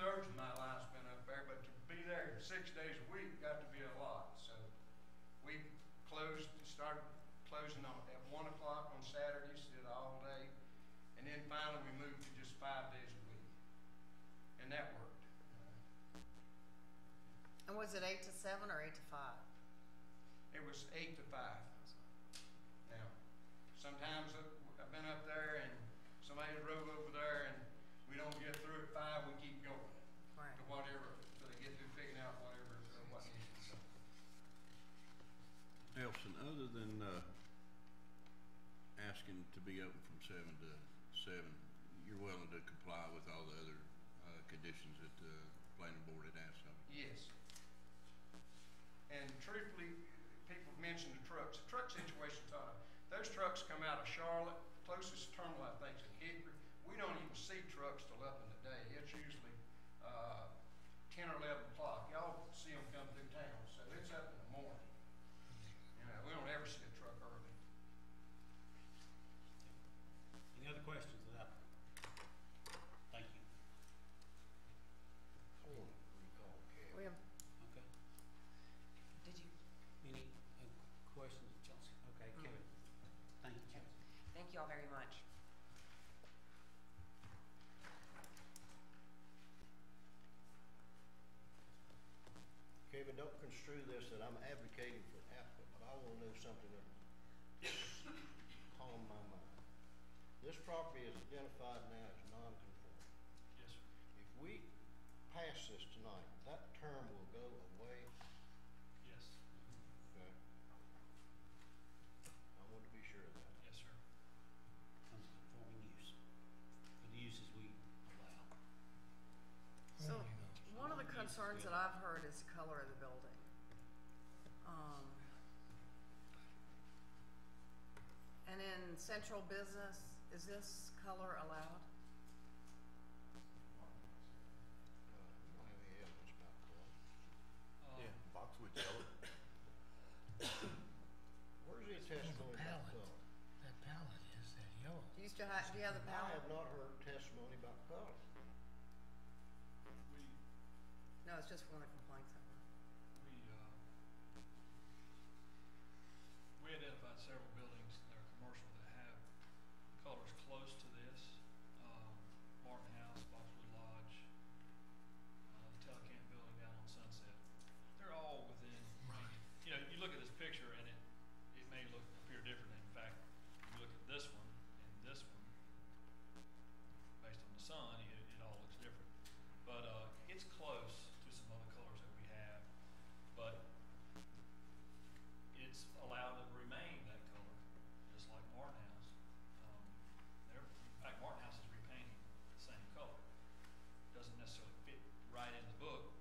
2/3 of my life's been up there, but to be there 6 days a week got to be a lot. So we started closing at 1 o'clock on Saturdays, did all day, and then finally we moved to just 5 days a week, and that worked. And was it 8 to 7 or 8 to 5? It was 8 to 5. Now, sometimes I've been up there and somebody drove over there and we don't get through at 5, we keep going. Right. To whatever, so they get through picking out whatever, what needs. So. Nelson, other than, asking to be open from 7 to 7, you're willing to comply with all the other, conditions that the planning board had asked of you? Yes. And truthfully, people mention the trucks. The truck situation's those trucks come out of Charlotte. Closest terminal I think is in Hickory. We don't even see trucks till up in the day. It's usually 10 or 11 o'clock. Y'all see them come through town, so it's up in the morning. You know, we don't ever see a truck early. Any other questions of that? Thank you. I want to recall Kevin. We have, Okay. Did you? Any questions, Chelsea? Okay, Kevin. Thank you, Chelsea. Thank you all very much. Kevin, don't construe this that I'm advocating for an applicant, but I want to know something that calmed my mind. This property is identified now as non-conforming. Yes, sir. If we pass this tonight, that term will go away. Yes, Okay. I want to be sure of that. yes, sir. Conforming use, for the uses we allow. so, Only those. one of the concerns that I've heard is the color of the building. And in central business, is this color allowed? We don't have any evidence about color. Yeah, boxwood yellow. Where's the Well, testimony the about palette, color? that palette is that yellow. Do you still have, do you have the I palette? have not heard testimony about color. No, it's just one of the complaints I've heard. We identified several buildings that are commercial that have colors close to this. Martin House, Boxwood Lodge, the Telecamp building down on Sunset. They're all within range. You know, you look at this picture and it may appear different. In fact, you look at this one and this one, based on the sun, it all looks different. But it's close to some other colors that we have, but it's allowed to remain that color, just like Martin House. In fact, Martin House is repainting the same color. Doesn't necessarily fit right in the book,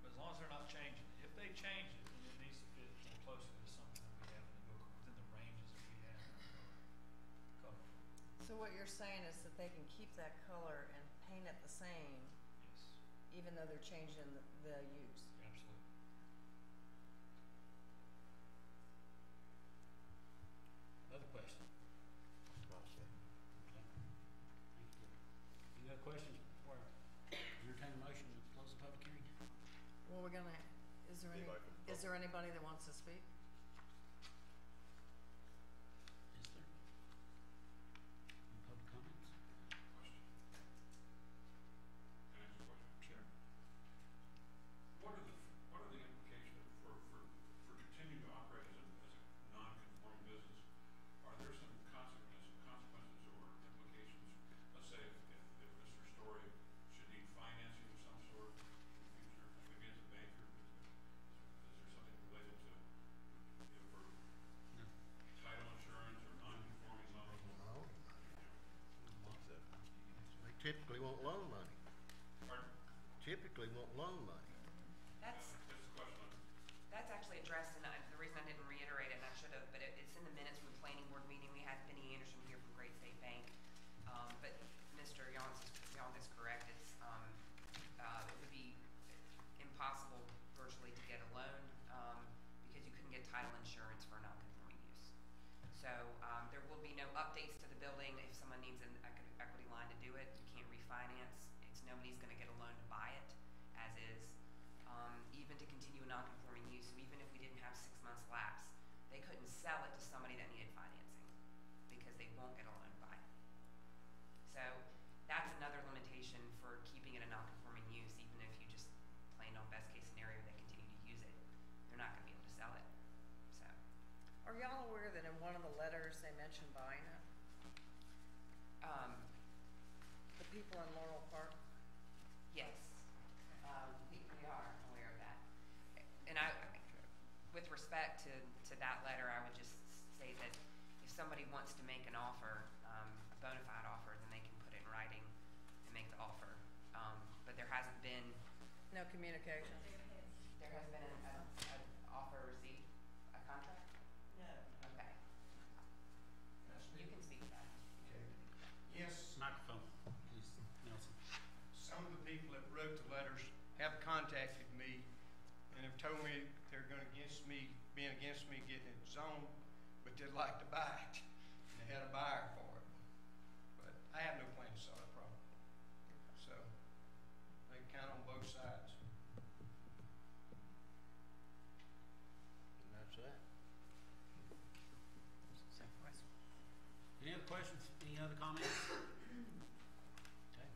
but as long as they're not changing it. If they change it, then it needs to fit more closely to something that we have in the book, or within the ranges that we have in the color. So what you're saying is that they can keep that color and paint it the same, Yes, even though they're changing the use? absolutely. Other question? Okay. Okay. Thank you. Any other questions before I entertain a motion to close the public hearing? Well, we're gonna, is there any, Anybody from the is there anybody that wants to speak? Is there? Any public comments? Question. Can I ask a question? Sure. What are the implications for continuing to operate as a non-conforming business? Are there some consequences or implications? Let's say if Mr. Story should need financing of some sort in the future, maybe as a banker, is there something related to, for No. title insurance or non-conforming loans? No. So, They typically won't loan money. Pardon? Typically won't loan money. That's That's the question. That's actually addressed, and the reason I didn't reiterate it, and I should have, but it's in the minutes from the planning board meeting. We had Benny Anderson here from Great State Bank. But Mr. Young is correct. It's, it would be impossible virtually to get a loan, because you couldn't get title insurance for a non-conforming use. So, there will be no updates to the building. If someone needs an equity line to do it, you can't refinance. Nobody's gonna get a loan to buy it. won't get a loan by. So that's another limitation for keeping it a non-conforming use, even if you just planned on best case scenario, they continue to use it. They're not gonna be able to sell it, so. Are y'all aware that in one of the letters they mentioned buying it? The people in Laurel Park? Yes, we are aware of that. And with respect to that letter, I would just say that if somebody wants to make an offer, a bona fide offer, then they can put it in writing and make the offer. But there hasn't been, No communication? there has been an offer received, a contract? No. Okay. You can speak to that. Yes, Microphone, please, Nelson. some of the people that wrote the letters have contacted me and have told me they're being against me getting it zoned, but they'd like to buy it. And they had a buyer for it. But I have no plan to sell that property. So they can count on both sides. And that's that. Same question. Any other questions? Any other comments? Okay.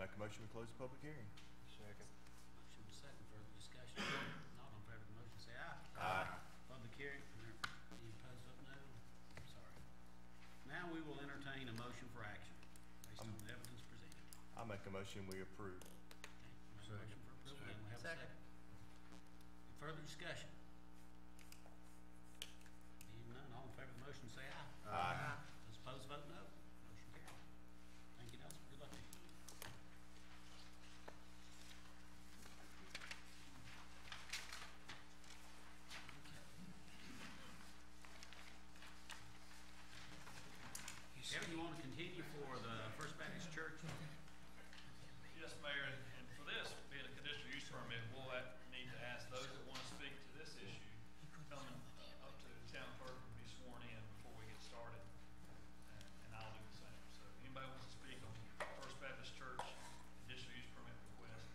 Make a motion to close the public hearing. Second. Motion to second, further discussion. Not on favor of the motion, say aye. Aye. Public hearing, any opposed, vote no. Sorry. Now we will entertain a motion for action based on the evidence presented. I make a motion we approve. Okay, make a motion for approval, and we have a Second. second. Any further discussion? Being none, all in favor of the motion, say aye. Aye. Those opposed, vote no. Motion carried. Thank you, Nelson. Good luck to you. Kevin, you want to continue for the First Baptist Church? Yes, Mayor, and for this, being a conditional use permit, we'll need to ask those that want to speak to this issue, coming up to the town clerk and be sworn in before we get started, and I'll do the same. So anybody wants to speak on First Baptist Church conditional use permit request?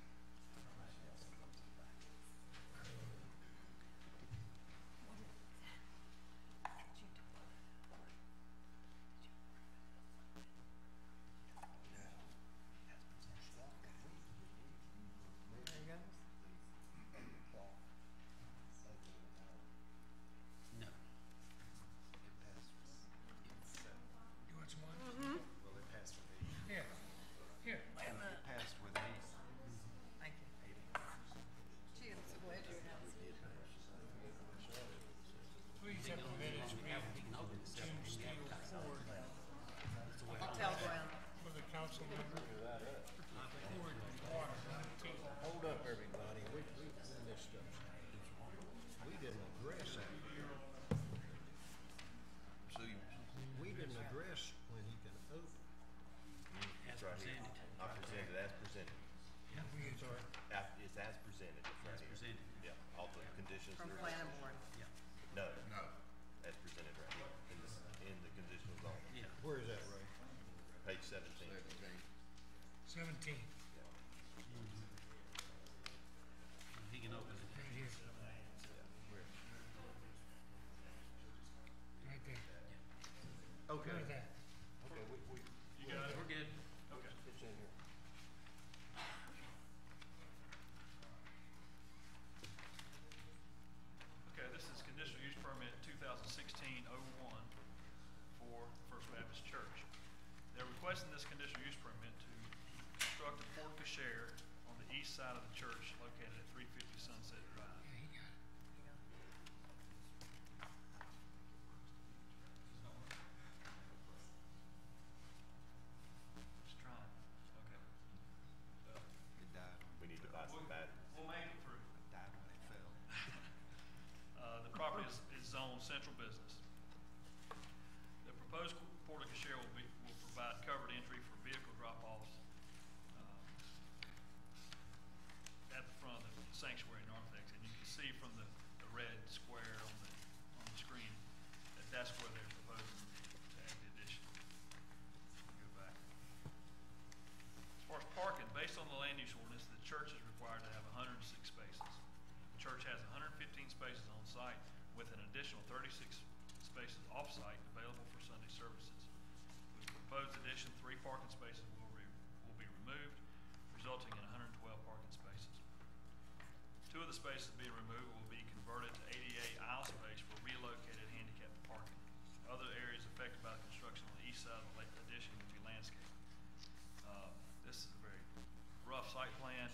There you go. No. You want some water? Mm-hmm. Well, it passed with 80. Here, here. It passed with 80. Thank you. Gee, I'm so glad you're happy. Please have the minutes read Jim Steele Ford I'll tell Gwen. for the council member. Ford Water, 19. Hold up, everybody. We this stuff. We didn't address that. So you, We didn't address when he can open. As right here. presented. I presented as presented. We adjourn. It's as presented. It's right As here. presented. Yeah, all the conditions. From that are- planning board. Yeah, No. No. As presented right here in the conditional zone. yeah. Where is that, Ray? Page 17. 17, He can open it. right here. Right there. Okay. Look at that. Okay, You got it? We're good. Okay. it's in here. Okay, this is conditional use permit 2016-01 for First Baptist Church. They're requesting this conditional use permit to construct a porte cochere on the east side of the church located at 350 Sunset Drive. Yeah, he got it. Just trying, okay. It died. We need to buy some batteries. We'll make it through. It died when it fell. The property is zoned central business. The proposed porte cochere will provide covered entry for vehicle drop-offs at the front of the sanctuary narthex. And you can see from the red square on the screen that that's where they're proposing to add the addition. Go back. As far as parking, based on the land use ordinance, the church is required to have 106 spaces. The church has 115 spaces on site with an additional 36 spaces off-site available for Sunday services. proposed addition, 3 parking spaces will be removed, resulting in 112 parking spaces. 2 of the spaces being removed will be converted to ADA aisle space for relocated handicap parking. Other areas affected by the construction on the east side of the addition will be landscaped. This is a very rough site plan.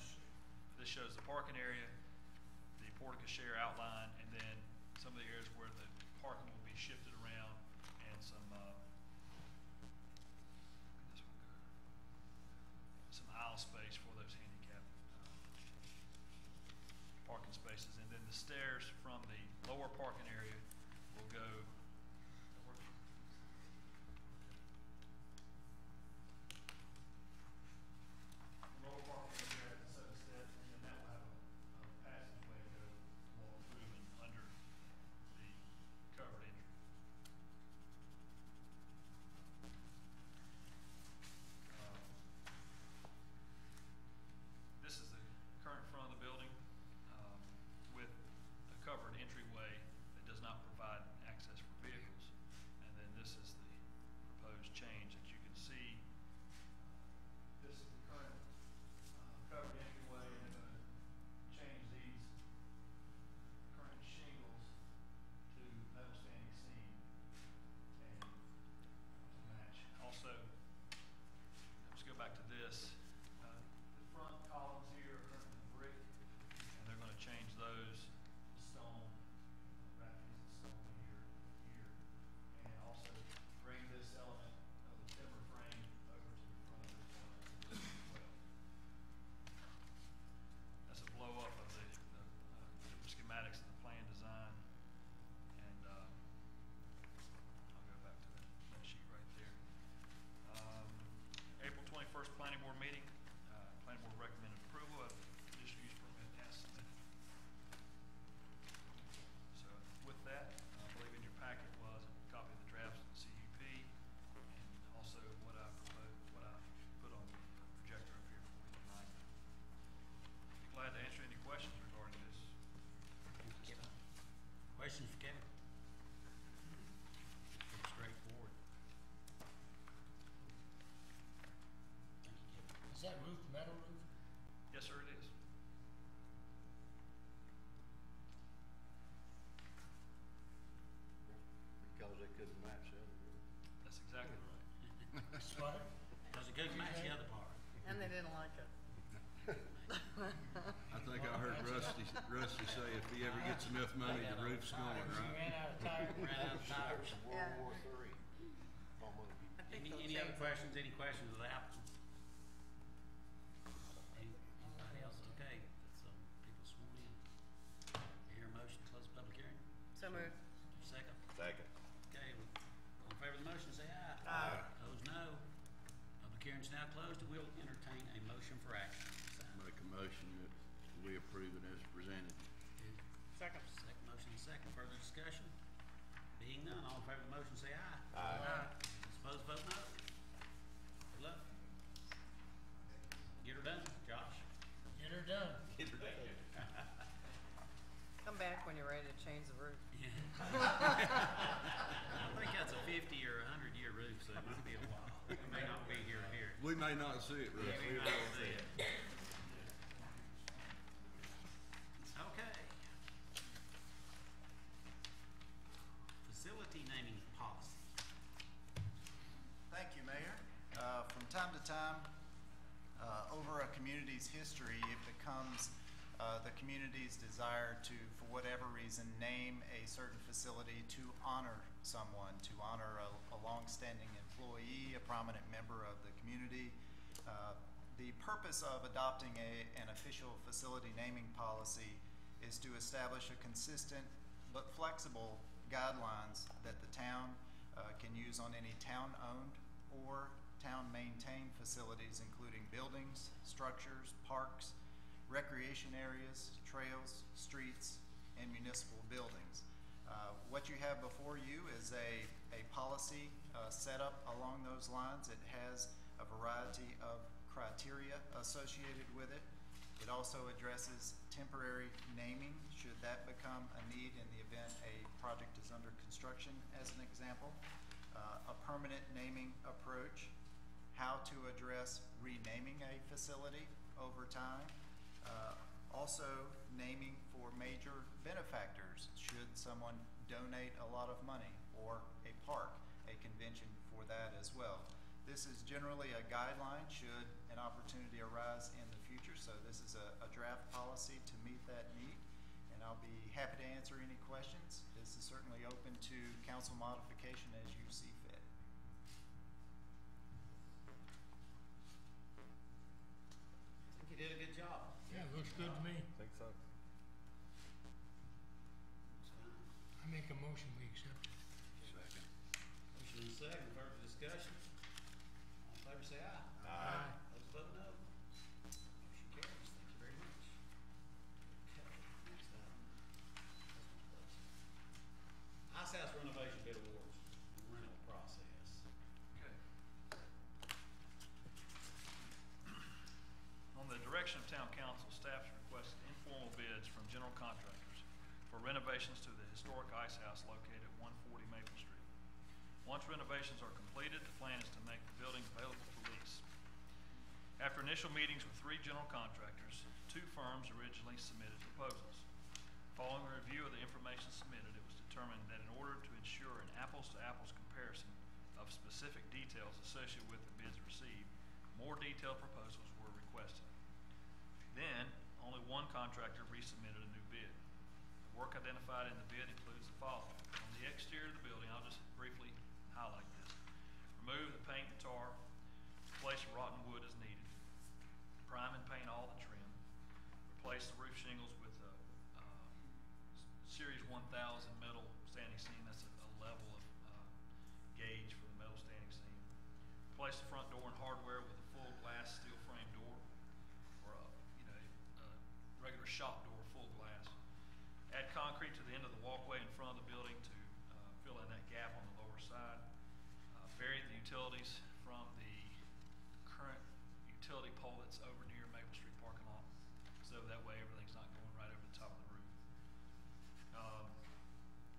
This shows the parking area, the portico share outline, and then some of the areas where the parking will be shifted around, and some aisle space for those handicap parking spaces. And then the stairs from the lower parking area will go lower parking area has a set of steps, and then that will have a passageway to walk through and under the covered entry. This is the current front of the building with a covered entryway that does not provide access for vehicles. And then this is the proposed change that you can see. This is the current covered entryway, and they're going to change these current shingles to metal standing seam and to match. Also, let's go back to this. The front columns here are currently brick, and they're going to change those to stone, wrap these in stone here, and also bring this element of the timber frame over to the front of this one as well. That's a blow up of the schematics of the plan design, and I'll go back to that sheet right there. April 21st planning board meeting. Planning board recommended approval of the conditional use permit as submitted. So with that, I believe in your packet was a copy of the draft CUP and also what I put on the projector up here for you tonight. Be glad to answer any questions regarding this. Questions for Kevin? Pretty straightforward. Thank you, Kevin. Is that roof metal roof? Yes, sir, it is. Because they couldn't match the other roof. That's exactly right. That's what? Does it go match the other part? And they didn't like it. I think I heard Rusty say if he ever gets enough money, the roof's going, She right? ran out of tires. Ran out of tires. Yeah. World War III. Almost. I think they'll Any other change it. questions, of the applicants? Anybody else? Okay, so people sworn in. Hear a motion to close the public hearing? So moved. Second? Second. Okay, all in favor of the motion, say aye. Aye. Opposed, no. Public hearing's now closed, and we'll entertain a motion for action. Make a motion that we approve it as presented. Second. Second motion and second, further discussion? Being none, all in favor of the motion, say aye. Aye. Opposed, vote no. Good luck. Get her done, Josh. Get her done. Come back when you're ready to change the roof. I think that's a 50 or 100-year roof, so it might be a while. We may not be here. We may not see it, Rusty. We may not see it. Okay. Facility naming policy. Thank you, Mayor. From time to time, over a community's history, it becomes the community's desire to, for whatever reason, name a certain facility to honor someone, to honor a longstanding employee, a prominent member of the community. The purpose of adopting an official facility naming policy is to establish a consistent but flexible guidelines that the town can use on any town-owned or town-maintained facilities, including buildings, structures, parks, recreation areas, trails, streets, and municipal buildings. What you have before you is a policy set up along those lines. It has a variety of criteria associated with it. It also addresses temporary naming, should that become a need in the event a project is under construction, as an example. a permanent naming approach, how to address renaming a facility over time, also naming for major benefactors, should someone donate a lot of money, or a park, a convention for that as well. This is generally a guideline should an opportunity arise in the future, so this is a draft policy to meet that need, and I'll be happy to answer any questions. This is certainly open to council modification as you see fit. I think you did a good job. Yeah, looks good to me. I think so. I make a motion, we accept it. Second. Motion and second, further discussion. All in favor say aye. Aye. Those vote no. Motion carries. Thank you very much. Okay, next item. Ice House renovation bid awards and rental process. Okay. On the direction of town council, staff has requested informal bids from general contractors for renovations to the historic ice house located at 140 Maple Street. Once renovations are completed, the plan is to make the building available for lease. After initial meetings with 3 general contractors, 2 firms originally submitted proposals. Following a review of the information submitted, it was determined that in order to ensure an apples-to-apples comparison of specific details associated with the bids received, more detailed proposals were requested. Then, only 1 contractor resubmitted a new bid. The work identified in the bid includes the following. On the exterior of the building, I'll just briefly highlight this. Remove the paint and tar, replace rotten wood as needed. Prime and paint all the trim. Replace the roof shingles with a Series 1000 metal standing seam. That's a level of gauge for the metal standing seam. Replace the front door and hardware with a full glass steel frame door, or a regular shop door, full glass. Add concrete to the end of the walkway in front of the building to fill in that gap on the lower side. Bury the utilities from the current utility pole that's over near Maple Street parking lot, so that way everything's not going right over the top of the roof.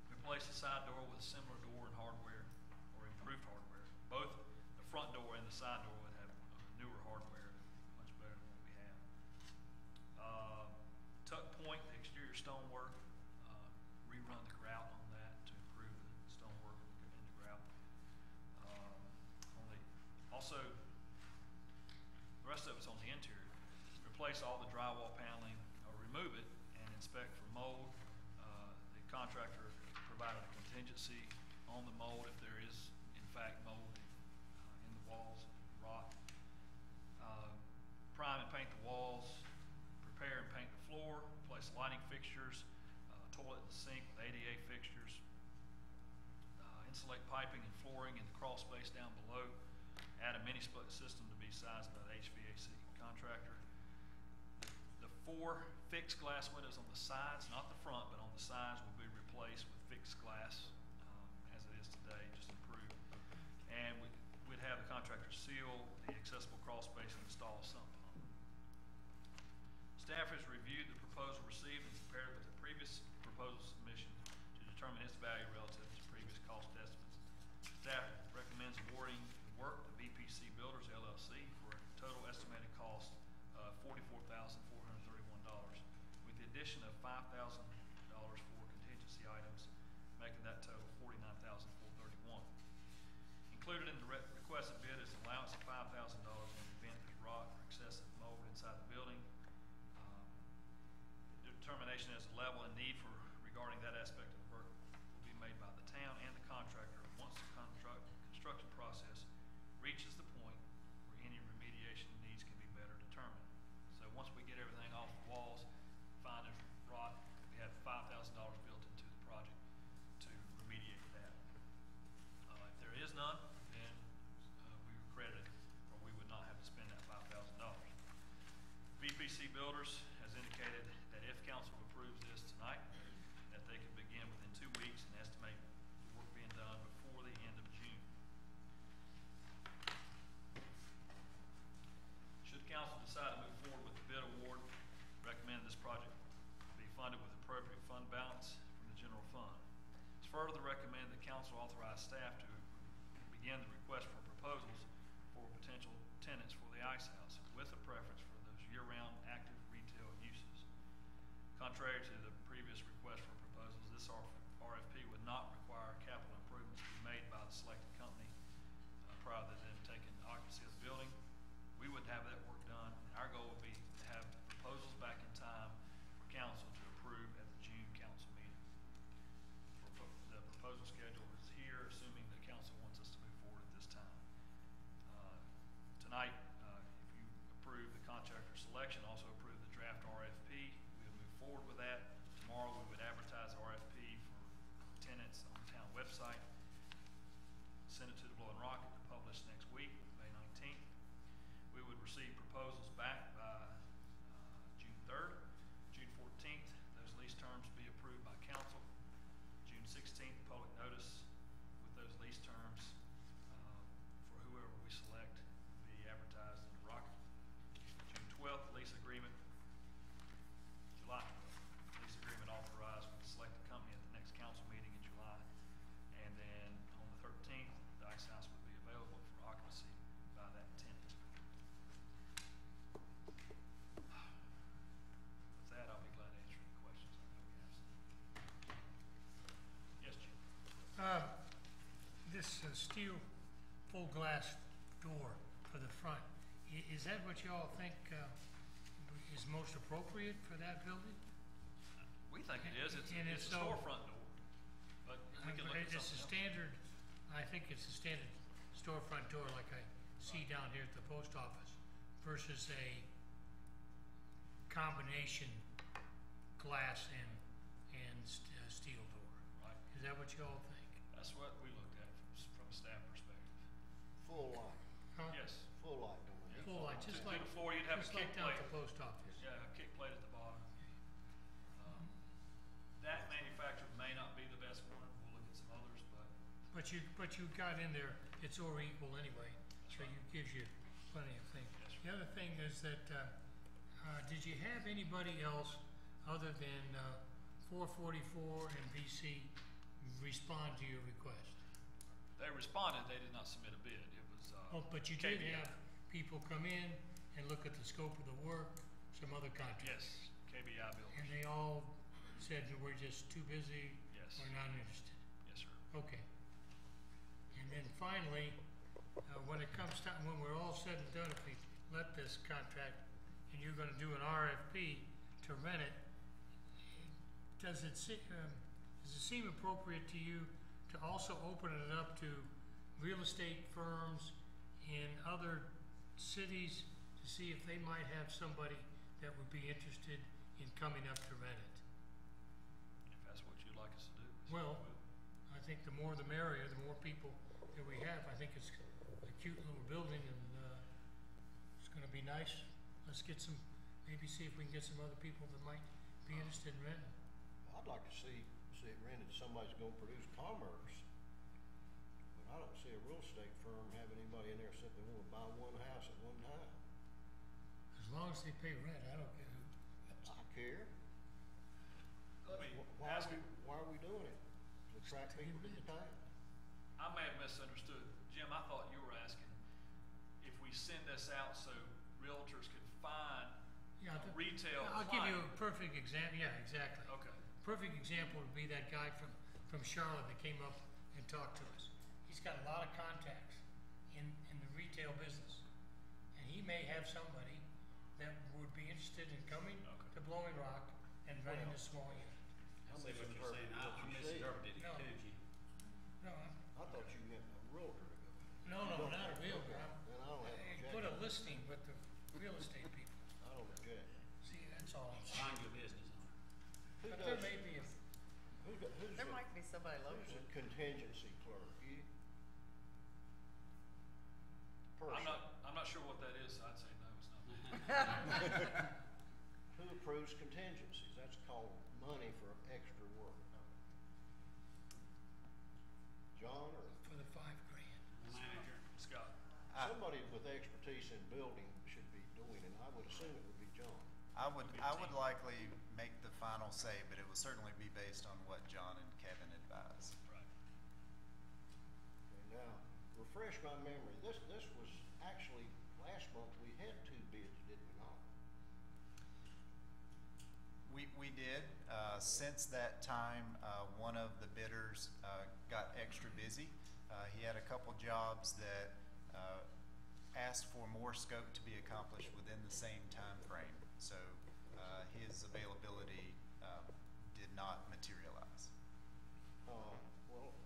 Replace the side door with a similar door and hardware, or improved hardware. Both the front door and the side door would have newer hardware, much better than what we have. Tuck point the exterior stonework, rerun the grout on that to improve the stonework and the grout. Also, the rest of it's on the interior. Replace all the drywall paneling, or remove it, and inspect for mold. The contractor provided a contingency on the mold if there is, in fact, mold in the walls, rot. Prime and paint the walls, prepare and paint the floor, replace lighting fixtures, toilet and sink with ADA fixtures, insulate piping and flooring in the crawl space down below, add a mini split system to be sized by the HVAC contractor. The 4 fixed glass windows on the sides, not the front, but on the sides, will be replaced with fixed glass as it is today, just improved. And we'd have the contractor seal the accessible crawl space and install a sump pump. Staff has reviewed the proposal received and compared it with the previous proposal submission to determine its value relative to previous cost estimates. Staff recommends awarding the work to BPC Builders LLC for a total estimated cost of $44,431, with the addition of $5,000 for contingency items, making that total $49,431. Included in the requested bid is an allowance of $5,000 in the event there's rot or excessive mold inside the building. Determination as to level and need for regarding that aspect of the work will be made by the town and the contractor once the construction process reaches the point where any remediation needs can be better determined. So once we get everything off the walls, find there's rot, we have $5,000 built into the project to remediate that. If there is none, then we were credited, or we would not have to spend that $5,000. BPC Builders has indicated that if council approves this tonight, that they can begin within 2 weeks and estimate the work being done before the end of June. Should council decide to move forward with the bid award, recommend this project be funded with appropriate fund balance from the general fund. It's further recommended that council authorize staff to begin the request for proposals for potential tenants for the Ice House, with a preference for those year-round active retail uses. Contrary to the previous request for proposals, this RFP would not require capital improvements to be made by the selected company prior to them taking occupancy of the building. We would have that work done, and our goal would be to have proposals back in time for council to approve at the June council meeting. The proposal schedule is here, assuming the council wants us to move forward at this time. Tonight, if you approve the contractor selection, also approve the draft RFP, we would move forward with that. Tomorrow, we would advertise RFP for tenants on the town website, send it to the Blowing Rocket to publish next week, May 19th. We would receive proposals back by June 3rd. June 14th, those lease terms be approved by council. June 16th, public notice with those lease terms for whoever we select be advertised in the Rocket. June 12th, lease agreement. July 12th, lease agreement authorized with the selected company at the next council meeting in July. And then on the 13th, the Ice House would be available for occupancy by that tenant. With that, I'll be glad to answer any questions. I know we have some. Yes, Jim? This steel full glass door for the front, is that what y'all think is most appropriate for that building? We think it is. It's And a if so- storefront door. But we can look at It's a something else. standard, I think it's a standard storefront door like I see down here at the post office versus a combination glass and steel door. Right. Is that what y'all think? That's what we looked at from a staff perspective. Full light, Huh? Yes. full light door. Yeah. Full light, just To like, the floor, you'd have a just kick like down plate. at the post office. Yeah, a kick plate at the bottom. That manufacturer may not be the best one. We'll look at some others, but But you got in there, it's or equal anyway, so right. it gives you plenty of things. Yes, sir. The other thing is that, did you have anybody else other than 444 and BC respond to your request? they responded. They did not submit a bid. It was Oh, but you did KBI. have people come in and look at the scope of the work, some other contractors. Yes, KBI builders. And they all said that we're just too busy, Yes. we're not interested. Yes, sir. Okay. And then finally, when it comes time, when we're all said and done, if we let this contract and you're gonna do an RFP to rent it, does it seem appropriate to you to also open it up to real estate firms in other cities to see if they might have somebody that would be interested in coming up to rent it? If that's what you'd like us to do. Well, I think the more the merrier, the more people that we have. I think it's a cute little building and it's gonna be nice. Let's get some, maybe see if we can get some other people that might be interested in renting. I'd like to see it rented to somebody's gonna produce commerce. But I don't see a real estate firm having anybody in there simply wanna buy one house at one time. As long as they pay rent, I don't care who. I care. Let me Why ask are we, you, why are we doing it? To attract people to the town. I may have misunderstood. Jim, I thought you were asking if we send this out so realtors could find Yeah, a retail I'll give you a client. perfect example. Yeah, exactly. Okay. Perfect example would be that guy from Charlotte that came up and talked to us. He's got a lot of contacts in the retail business. And he may have somebody that would be interested in coming Okay. to Blowing Rock and renting a small unit. I see what you're saying. I misinterpreted it No. too, Jim. No, I thought you meant a realtor to go in. no, not a real guy. Then I don't have to object. Put a listing with the real estate people. I don't object. See, that's all I'm saying. Mind your business on it. Who But there does, may be a, who's There the, might be somebody who's local. the contingency clerk? You? I'm not sure what that is, so I'd say no, it's not me. Who approves contingencies? That's called money for extra work. John or for the $5,000. The manager. Scott. somebody with expertise in building should be doing it. I would assume it would be John. I would likely make the final say, but it will certainly be based on what John and Kevin advise. Right. Okay, now, refresh my memory, this was actually, last month, we had 2 bids, did we not? We did. Since that time, one of the bidders got extra busy. He had a couple jobs that asked for more scope to be accomplished within the same time frame. So his availability did not materialize. Well,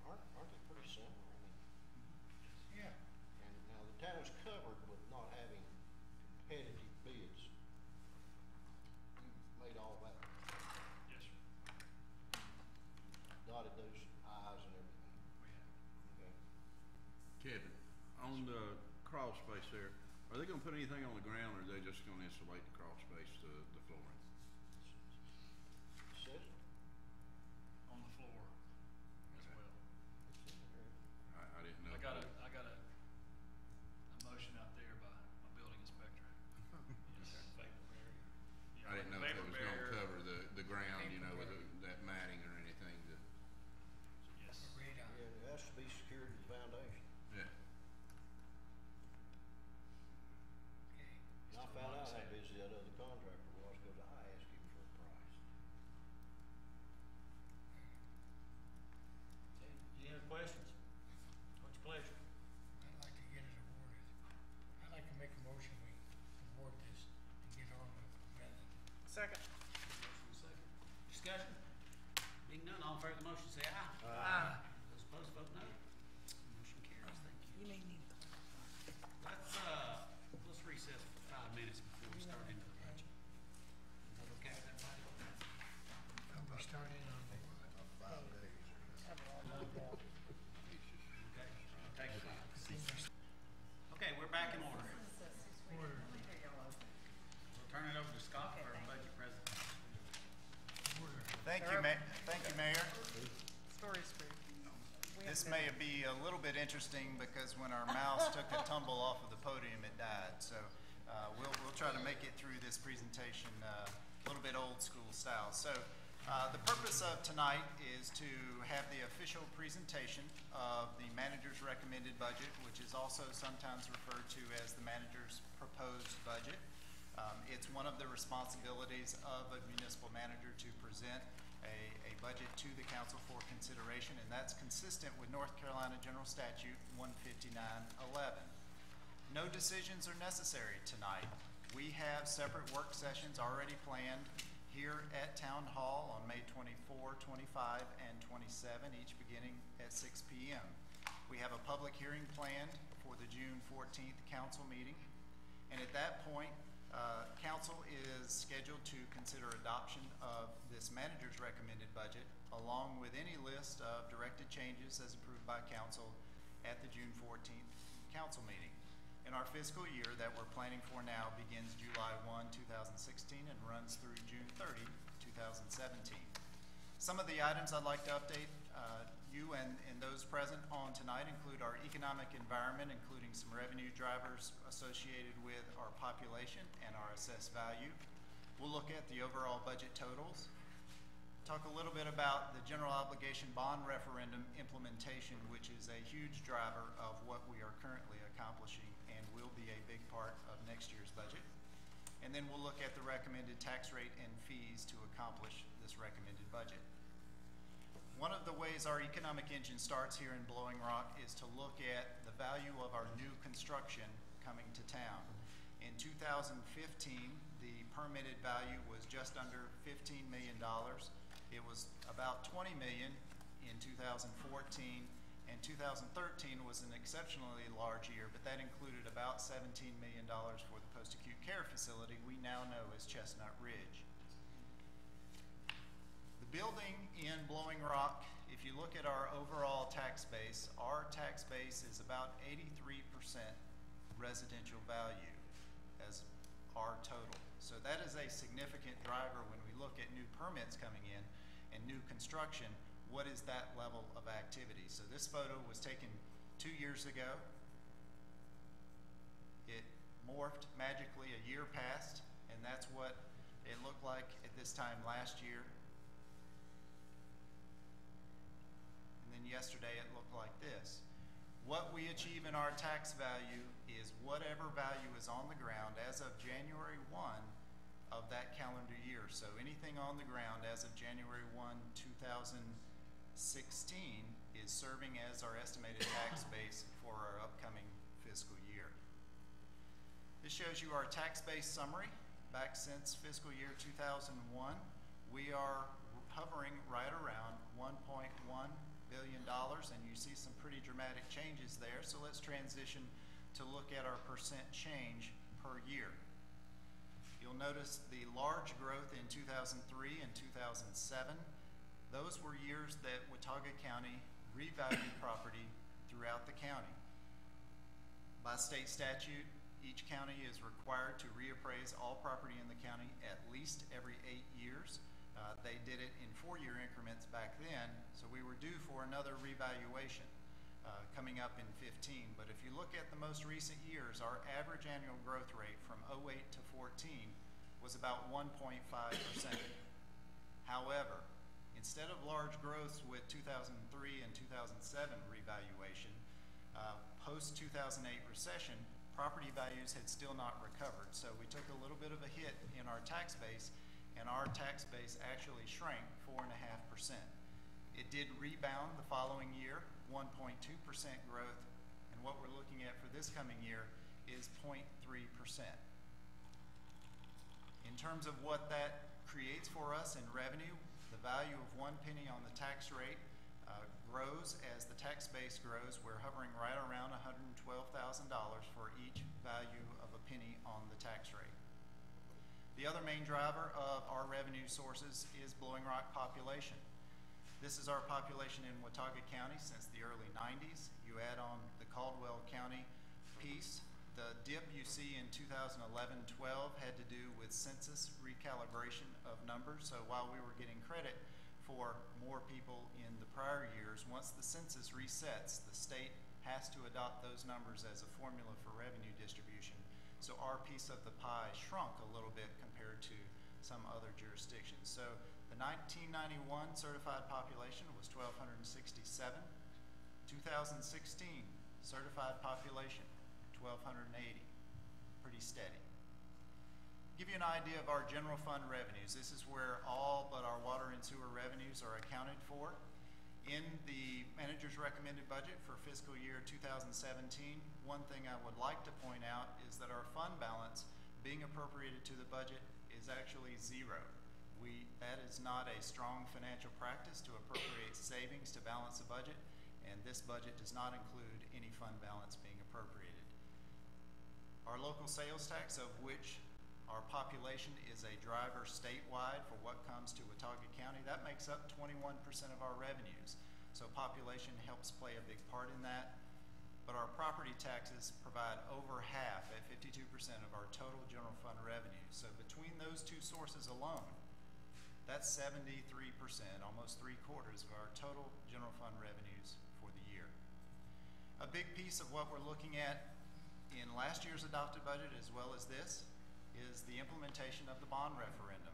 aren't they pretty similar? I mean, Yeah. and now the town's covered with not having competitive bids. You made all that, Yes, sir. dotted those i's and everything. We have. Okay. Kevin, on the crawl space there, are they gonna put anything on the ground, or are they just gonna insulate the crawl space to the flooring? Says it. On the floor as well. It's in there. I didn't know. I got a motion out there by my building inspector. Yes, vapor barrier. Yeah, I didn't know if it vapor was gonna barrier. cover the ground, you know, with Vapor that matting or anything to, Yes. Radar. Yeah, it has to be secured to the foundation. yeah. Okay. And I found out how busy that other contractor was, because I asked him for a price. Any other questions? What's your pleasure? I'd like to get it awarded. I'd like to make a motion, we award this and get on with it. Second. Motion and second. Discussion? Being none, all in favor of the motion, say aye. Aye. Those opposed, vote no. Motion carries, thank you. You may need Let's recess for 5 minutes before we start into the budget. Is that okay with everybody? We start in on 5 days. Okay, I'll take it. Okay, we're back in order. order. We'll turn it over to Scott for our budget presentation. Thank you, Mayor. Story Street. This may be a little bit interesting because when our mouse took a tumble off of the podium, it died. So we'll try to make it through this presentation a little bit old school style. So the purpose of tonight is to have the official presentation of the manager's recommended budget, which is also sometimes referred to as the manager's proposed budget. It's one of the responsibilities of a municipal manager to present a budget to the council for consideration, and that's consistent with North Carolina General Statute 15911. No decisions are necessary tonight. We have separate work sessions already planned here at Town Hall on May 24, 25, and 27, each beginning at 6 p.m. We have a public hearing planned for the June 14th council meeting, and at that point, council is scheduled to consider adoption of this manager's recommended budget along with any list of directed changes as approved by council at the June 14th council meeting. And our fiscal year that we're planning for now begins July 1, 2016 and runs through June 30, 2017. Some of the items I'd like to update you and those present on tonight include our economic environment, including some revenue drivers associated with our population and our assessed value. We'll look at the overall budget totals, talk a little bit about the general obligation bond referendum implementation, which is a huge driver of what we are currently accomplishing and will be a big part of next year's budget. And then we'll look at the recommended tax rate and fees to accomplish this recommended budget. One of the ways our economic engine starts here in Blowing Rock is to look at the value of our new construction coming to town. In 2015, the permitted value was just under $15 million. It was about $20 million in 2014, and 2013 was an exceptionally large year, but that included about $17 million for the post-acute care facility we now know as Chestnut Ridge. The building in Blowing Rock, if you look at our overall tax base, our tax base is about 83% residential value as our total. So that is a significant driver when we look at new permits coming in and new construction. What is that level of activity? So this photo was taken 2 years ago. It morphed magically a year passed, and that's what it looked like at this time last year. And then yesterday it looked like this. What we achieve in our tax value is whatever value is on the ground as of January 1 of that calendar year. So anything on the ground as of January 1, 2016 is serving as our estimated tax base for our upcoming fiscal year. This shows you our tax base summary. Back since fiscal year 2001, we are hovering right around $1.1 billion, and you see some pretty dramatic changes there. So let's transition to look at our percent change per year. You'll notice the large growth in 2003 and 2007. Those were years that Watauga County revalued property throughout the county. By state statute, each county is required to reappraise all property in the county at least every 8 years. They did it in 4-year increments back then, so we were due for another revaluation coming up in 15. But if you look at the most recent years, our average annual growth rate from 08 to 14 was about 1.5%. However, instead of large growths with 2003 and 2007 revaluation, post-2008 recession, property values had still not recovered. So we took a little bit of a hit in our tax base, and our tax base actually shrank 4.5%. It did rebound the following year, 1.2% growth, and what we're looking at for this coming year is 0.3%. In terms of what that creates for us in revenue, the value of 1 penny on the tax rate grows as the tax base grows. We're hovering right around $112,000 for each value of a penny on the tax rate. The other main driver of our revenue sources is Blowing Rock population. This is our population in Watauga County since the early 90s. You add on the Caldwell County piece. The dip you see in 2011-12 had to do with census recalibration of numbers. So while we were getting credit for more people in the prior years, once the census resets, the state has to adopt those numbers as a formula for revenue distribution. So our piece of the pie shrunk a little bit compared to some other jurisdictions. So the 1991 certified population was 1,267. 2016 certified population, 1,280. Pretty steady. Give you an idea of our general fund revenues. This is where all but our water and sewer revenues are accounted for. In the manager's recommended budget for fiscal year 2017, one thing I would like to point out is that our fund balance being appropriated to the budget is actually zero. That is not a strong financial practice to appropriate savings to balance the budget, and this budget does not include any fund balance being appropriated. Our local sales tax, of which our population is a driver statewide for what comes to Watauga County, that makes up 21% of our revenues. So population helps play a big part in that. But our property taxes provide over half, at 52% of our total general fund revenue. So between those two sources alone, that's 73%, almost 3/4 of our total general fund revenues for the year. A big piece of what we're looking at in last year's adopted budget, as well as this, is the implementation of the bond referendum.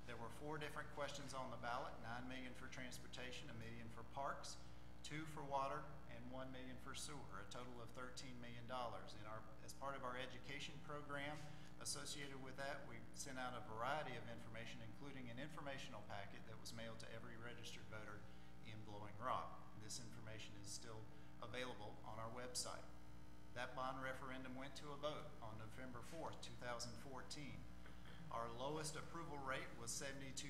There were 4 different questions on the ballot: $9 million for transportation, $1 million for parks, 2 for water, and $1 million for sewer, a total of $13 million. As part of our education program associated with that, we sent out a variety of information, including an informational packet that was mailed to every registered voter in Blowing Rock. This information is still available on our website. That bond referendum went to a vote on November 4th, 2014. Our lowest approval rate was 72.69%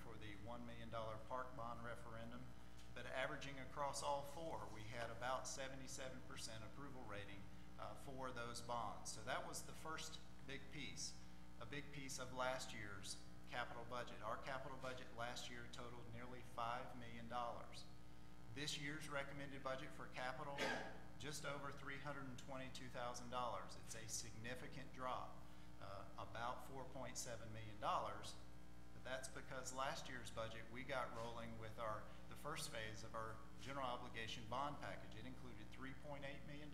for the $1 million park bond referendum, but averaging across all 4, we had about 77% approval rating for those bonds. So that was the first big piece, a big piece of last year's capital budget. Our capital budget last year totaled nearly $5 million. This year's recommended budget for capital, just over $322,000. It's a significant drop, about $4.7 million, but that's because last year's budget we got rolling with the first phase of our general obligation bond package. It included $3.8 million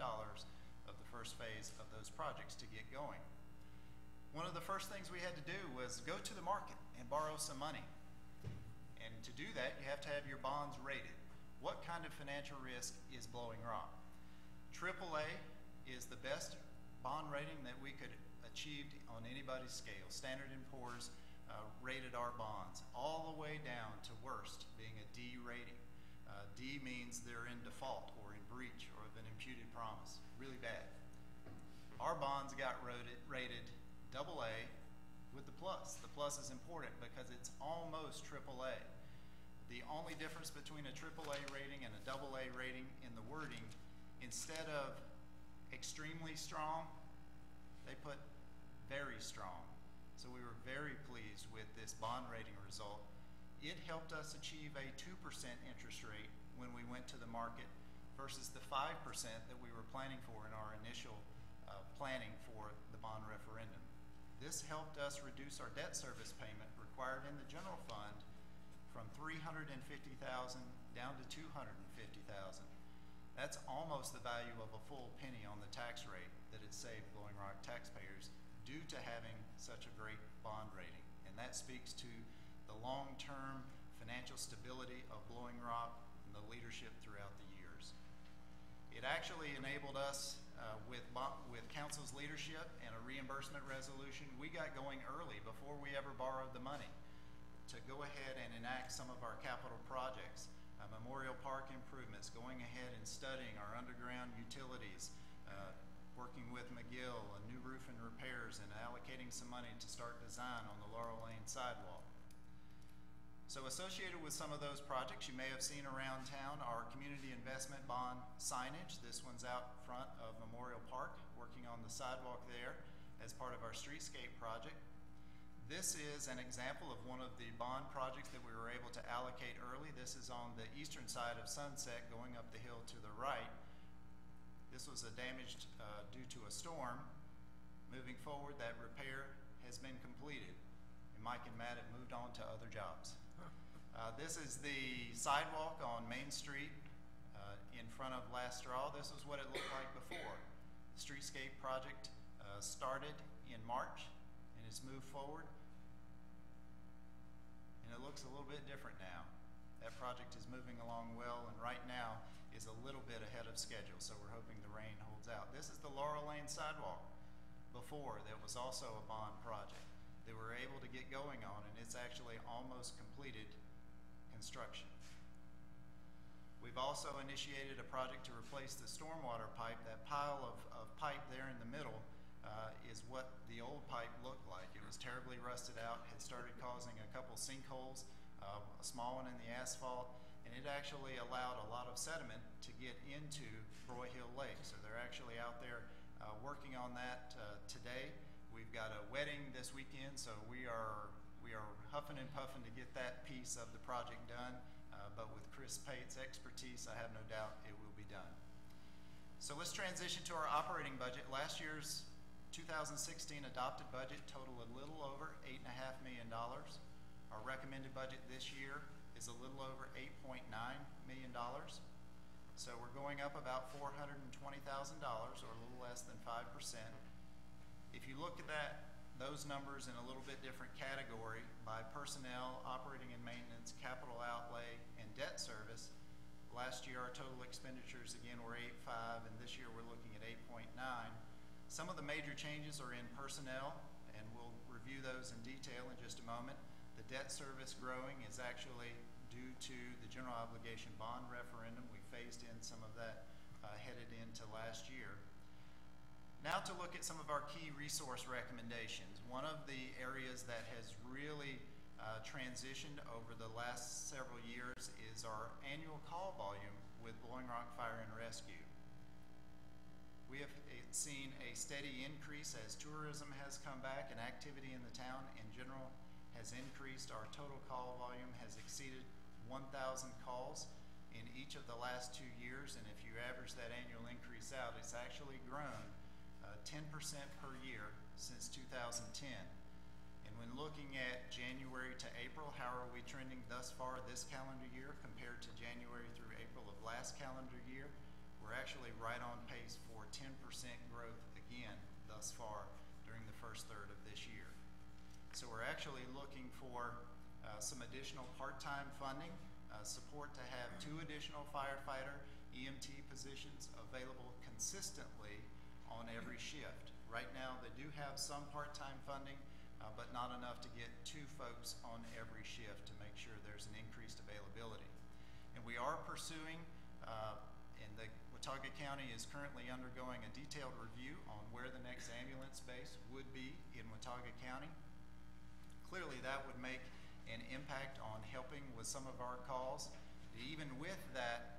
of the first phase of those projects to get going. One of the first things we had to do was go to the market and borrow some money. And to do that, you have to have your bonds rated. what kind of financial risk is Blowing Rock? AAA is the best bond rating that we could achieve on anybody's scale. Standard & Poor's rated our bonds all the way down to worst, being a D rating. D means they're in default or in breach or of an imputed promise. Really bad. Our bonds got rated AA with the plus. The plus is important because it's almost AAA. The only difference between a AAA rating and a AA rating in the wording, instead of extremely strong, they put very strong. So we were very pleased with this bond rating result. It helped us achieve a 2% interest rate when we went to the market versus the 5% that we were planning for in our initial planning for the bond referendum. This helped us reduce our debt service payment required in the general fund from $350,000 down to $250,000. That's almost the value of a full penny on the tax rate that it saved Blowing Rock taxpayers due to having such a great bond rating. And that speaks to the long-term financial stability of Blowing Rock and the leadership throughout the years. It actually enabled us with council's leadership and a reimbursement resolution. We got going early before we ever borrowed the money to go ahead and enact some of our capital projects, Memorial Park improvements, going ahead and studying our underground utilities, working with McGill, a new roof and repairs, and allocating some money to start design on the Laurel Lane sidewalk. So associated with some of those projects, you may have seen around town our community investment bond signage. This one's out front of Memorial Park, working on the sidewalk there as part of our streetscape project. This is an example of one of the bond projects that we were able to allocate early. This is on the eastern side of Sunset, going up the hill to the right. This was damaged due to a storm. Moving forward, that repair has been completed, and Mike and Matt have moved on to other jobs. This is the sidewalk on Main Street in front of Last Straw. This is what it looked like before. The streetscape project started in March and has moved forward, and it looks a little bit different now. That project is moving along well, and right now is a little bit ahead of schedule, so we're hoping the rain holds out. This is the Laurel Lane sidewalk before that was also a bond project that we're able to get going on, and it's actually almost completed construction. We've also initiated a project to replace the stormwater pipe. That pile of pipe there in the middle is what the old pipe looked like. It was terribly rusted out, had started causing a couple sinkholes, a small one in the asphalt, and it actually allowed a lot of sediment to get into Broy Hill Lake. So they're actually out there working on that today. We've got a wedding this weekend, so we are huffing and puffing to get that piece of the project done, but with Chris Pate's expertise, I have no doubt it will be done. So let's transition to our operating budget. Last year's 2016 adopted budget totaled a little over $8.5 million. Our recommended budget this year is a little over $8.9 million. So we're going up about $420,000, or a little less than 5%. If you look at those numbers in a little bit different category by personnel, operating and maintenance, capital outlay, and debt service, last year our total expenditures again were 8.5, and this year we're looking at 8.9. Some of the major changes are in personnel, and we'll review those in detail in just a moment. The debt service growing is actually due to the general obligation bond referendum. We phased in some of that headed into last year. Now to look at some of our key resource recommendations. One of the areas that has really transitioned over the last several years is our annual call volume with Blowing Rock Fire and Rescue. We have seen a steady increase as tourism has come back and activity in the town in general has increased. Our total call volume has exceeded 1,000 calls in each of the last 2 years, and if you average that annual increase out, it's actually grown 10% per year since 2010. And when looking at January to April, how are we trending thus far this calendar year compared to January through April of last calendar year? We're actually right on pace for 10% growth again thus far during the first third of this year. So we're actually looking for some additional part-time funding support to have 2 additional firefighter EMT positions available consistently on every shift. Right now, they do have some part-time funding, but not enough to get 2 folks on every shift to make sure there's an increased availability. And we are pursuing, and the Watauga County is currently undergoing a detailed review on where the next ambulance base would be in Watauga County. Clearly, that would make an impact on helping with some of our calls. Even with that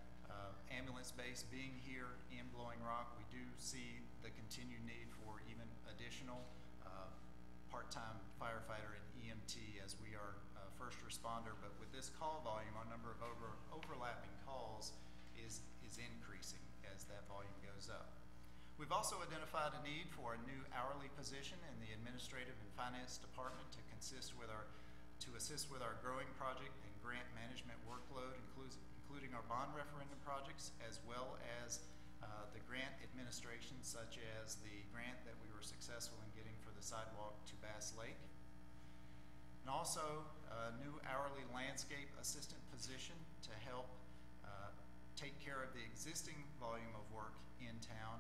ambulance base being here in Blowing Rock, we do see the continued need for even additional part-time firefighter and EMT as we are first responder. But with this call volume, our number of overlapping calls is increasing as that volume goes up. We've also identified a need for a new hourly position in the administrative and finance department to assist with our growing project and grant management workload, including our bond referendum projects, as well as the grant administration, such as the grant that we were successful in getting for the sidewalk to Bass Lake. And also a new hourly landscape assistant position to help take care of the existing volume of work in town.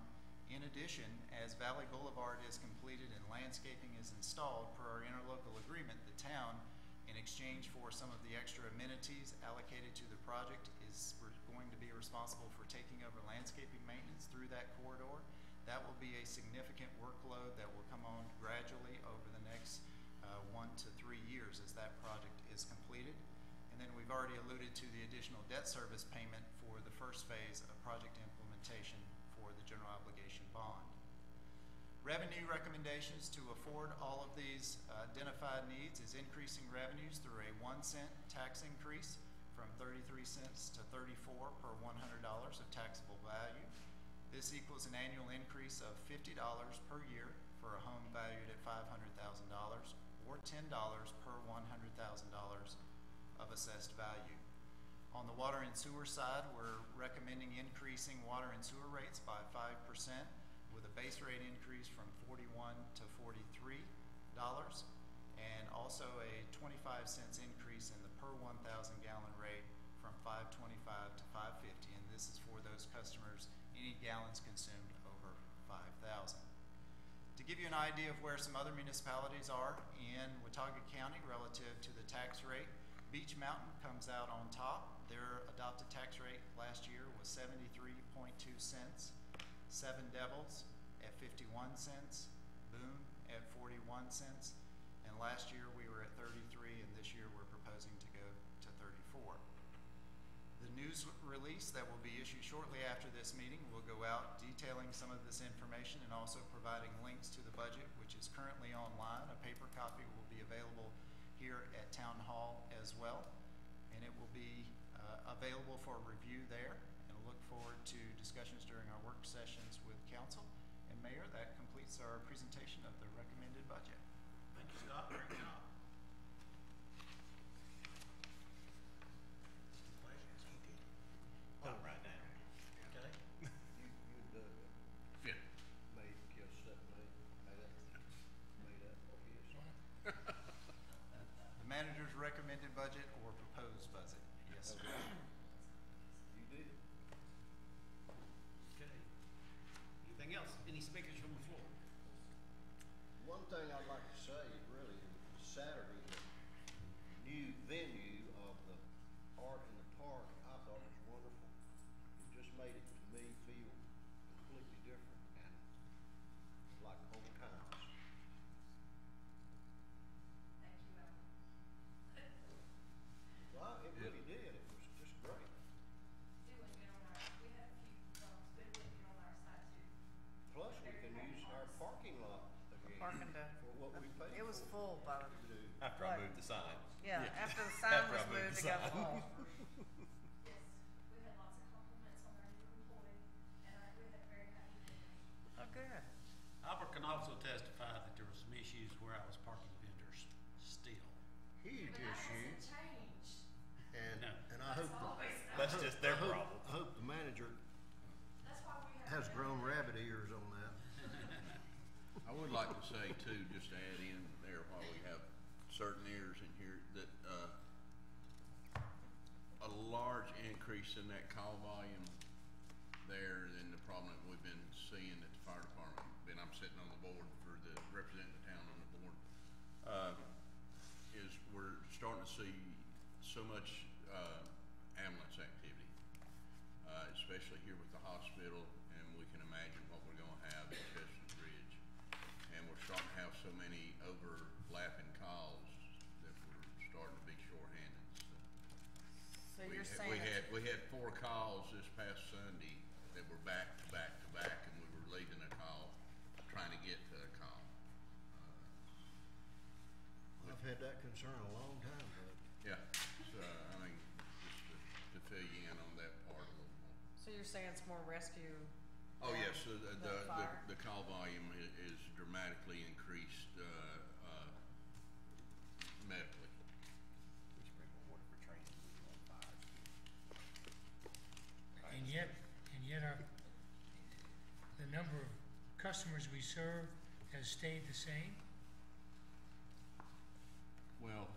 In addition, as Valley Boulevard is completed and landscaping is installed per our interlocal agreement, the town, in exchange for some of the extra amenities allocated to the project, is going to be responsible for taking over landscaping maintenance through that corridor. That will be a significant workload that will come on gradually over the next 1 to 3 years as that project is completed. And then we've already alluded to the additional debt service payment for the first phase of project implementation for the general obligation bond. Revenue recommendations to afford all of these identified needs is increasing revenues through a 1-cent tax increase from 33 cents to 34 per $100 of taxable value. This equals an annual increase of $50 per year for a home valued at $500,000 or $10 per $100,000 of assessed value. On the water and sewer side, we're recommending increasing water and sewer rates by 5% with a base rate increase from $41 to $43 and also a 25 cents increase in the per 1,000 gallon rate from $5.25 to $5.50, and this is for those customers any gallons consumed over 5,000. To give you an idea of where some other municipalities are in Watauga County relative to the tax rate, Beech Mountain comes out on top. Their adopted tax rate last year was 73.2 cents. Seven Devils at 51 cents. Boone at 41 cents. And last year we were at 33, and this year we're proposing to go to 34. The news release that will be issued shortly after this meeting will go out detailing some of this information and also providing links to the budget, which is currently online. A paper copy will be available here at Town Hall as well, and it will be available for review there, and look forward to discussions during our work sessions with council. And Mayor, that completes our presentation of the recommended budget. Thank you, Scott. Great job. Not right now. Okay. You made just that made up for his. The manager's recommended budget or proposed budget? Yes, sir. You did. Okay. Anything else? Any speakers from the floor? One thing I'd like to say, really, Saturday, the new venue of the Art in the Park, I thought was wonderful. It just made it, to me, feel completely different and like old times. Well, it really did. It was just great. Plus, we can use our parking lot again Parking to, for what we paid it was for. full by, After I moved the sign. yeah, after the sign After was I moved moved, the it got sign. full. Yes, we had lots of compliments on our new employee, and we had very happy vendors. Oh, good. Albert can also testify that there were some issues where I was parking vendors still. Huge But that issue. hasn't changed. And, No. and I hope, That's just their problem. I hope the manager That's why we have. has grown rabbit ears on that. I would like to say too, just to add in there while we have certain ears in here, that a increase in that call volume there than the problem that we've been seeing at the fire department. I'm sitting on the board for representing the town on the board, is we're starting to see so much ambulance activity, especially here with the hospital, and we can imagine what we're gonna have at Chestnut Ridge. And we're starting to have so many overlapping calls that we're starting to be shorthanded. So you're saying We had 4 calls this past Sunday that were back to back to back, and we were leaving a call, trying to get to a call. I've had that concern a long time, bud. Yeah, so, I mean, just to fill you in on that part a little more. So you're saying it's more rescue? Oh, than yes, fire? the call volume is dramatically increased, medically. We should bring more water for training, we do on fires. And yet the number of customers we serve has stayed the same? Well,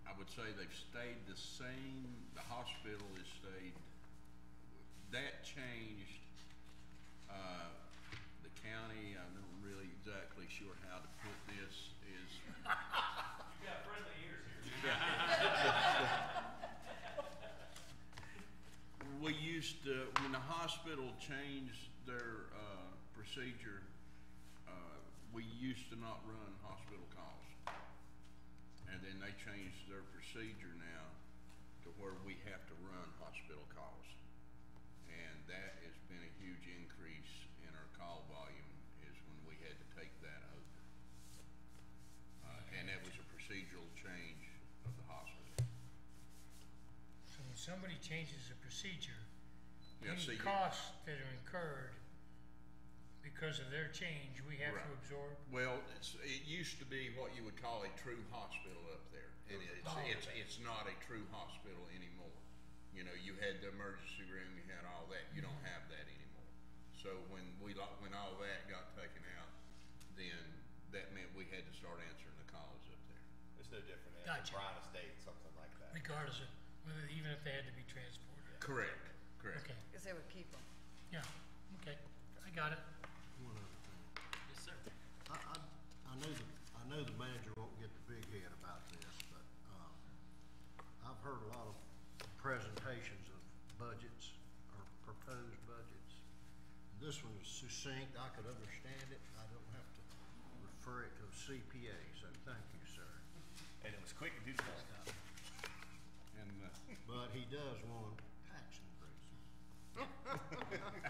I would say they've stayed the same. The hospital has stayed. That changed. The county, I'm not really exactly sure how to put this, is. You got friendly ears here. We used to, when the hospital changed their procedure, we used to not run hospital calls. And then they changed their procedure now to where we have to run hospital calls. And that has been a huge increase in our call volume, is when we had to take that over. And that was a procedural change of the hospital. So when somebody changes a procedure, Yeah, any see, costs that are incurred because of their change, we have to Right. absorb? Well, it used to be what you would call a true hospital up there. It's not a true hospital anymore. You know, you had the emergency room, you had all that. You don't have that anymore. So when all that got taken out, then that meant we had to start answering the calls up there. It's no different than Gotcha. Bryan Estate, something like that. Regardless of whether, even if they had to be transported? Correct. Okay, Because they would keep them. yeah, okay, I got it. One other thing. Yes, sir. I know the manager won't get the big head about this, but, I've heard a lot of presentations of budgets or proposed budgets. This one was succinct, I could understand it, I don't have to refer it to a CPA, so thank you, sir. And it was quick to do the point. And But he does want tax increases.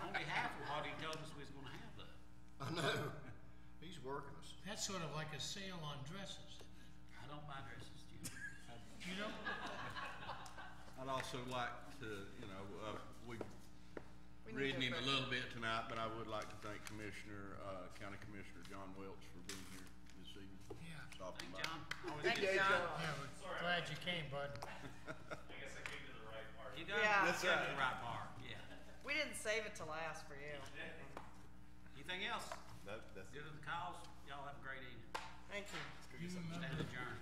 Only half of what he told us we was gonna have though. I know, he's working us. That's sort of like a sale on dresses, isn't it? I don't buy dresses, Jim. You know? I'd also like to, we've We need ridden to him a approve. little bit tonight, but I would like to thank County Commissioner John Welch for being here this evening. Yeah. Stopping Thank by. John. Always Thank good. you, John. Yeah, we're glad you came, bud. I guess I came to the right part. You done Yeah. That's right. The right bar, yeah. We didn't save it to last for you. Anything else? That's Good with the calls? Y'all have a great evening. Thank you. You Stand remember, adjourned.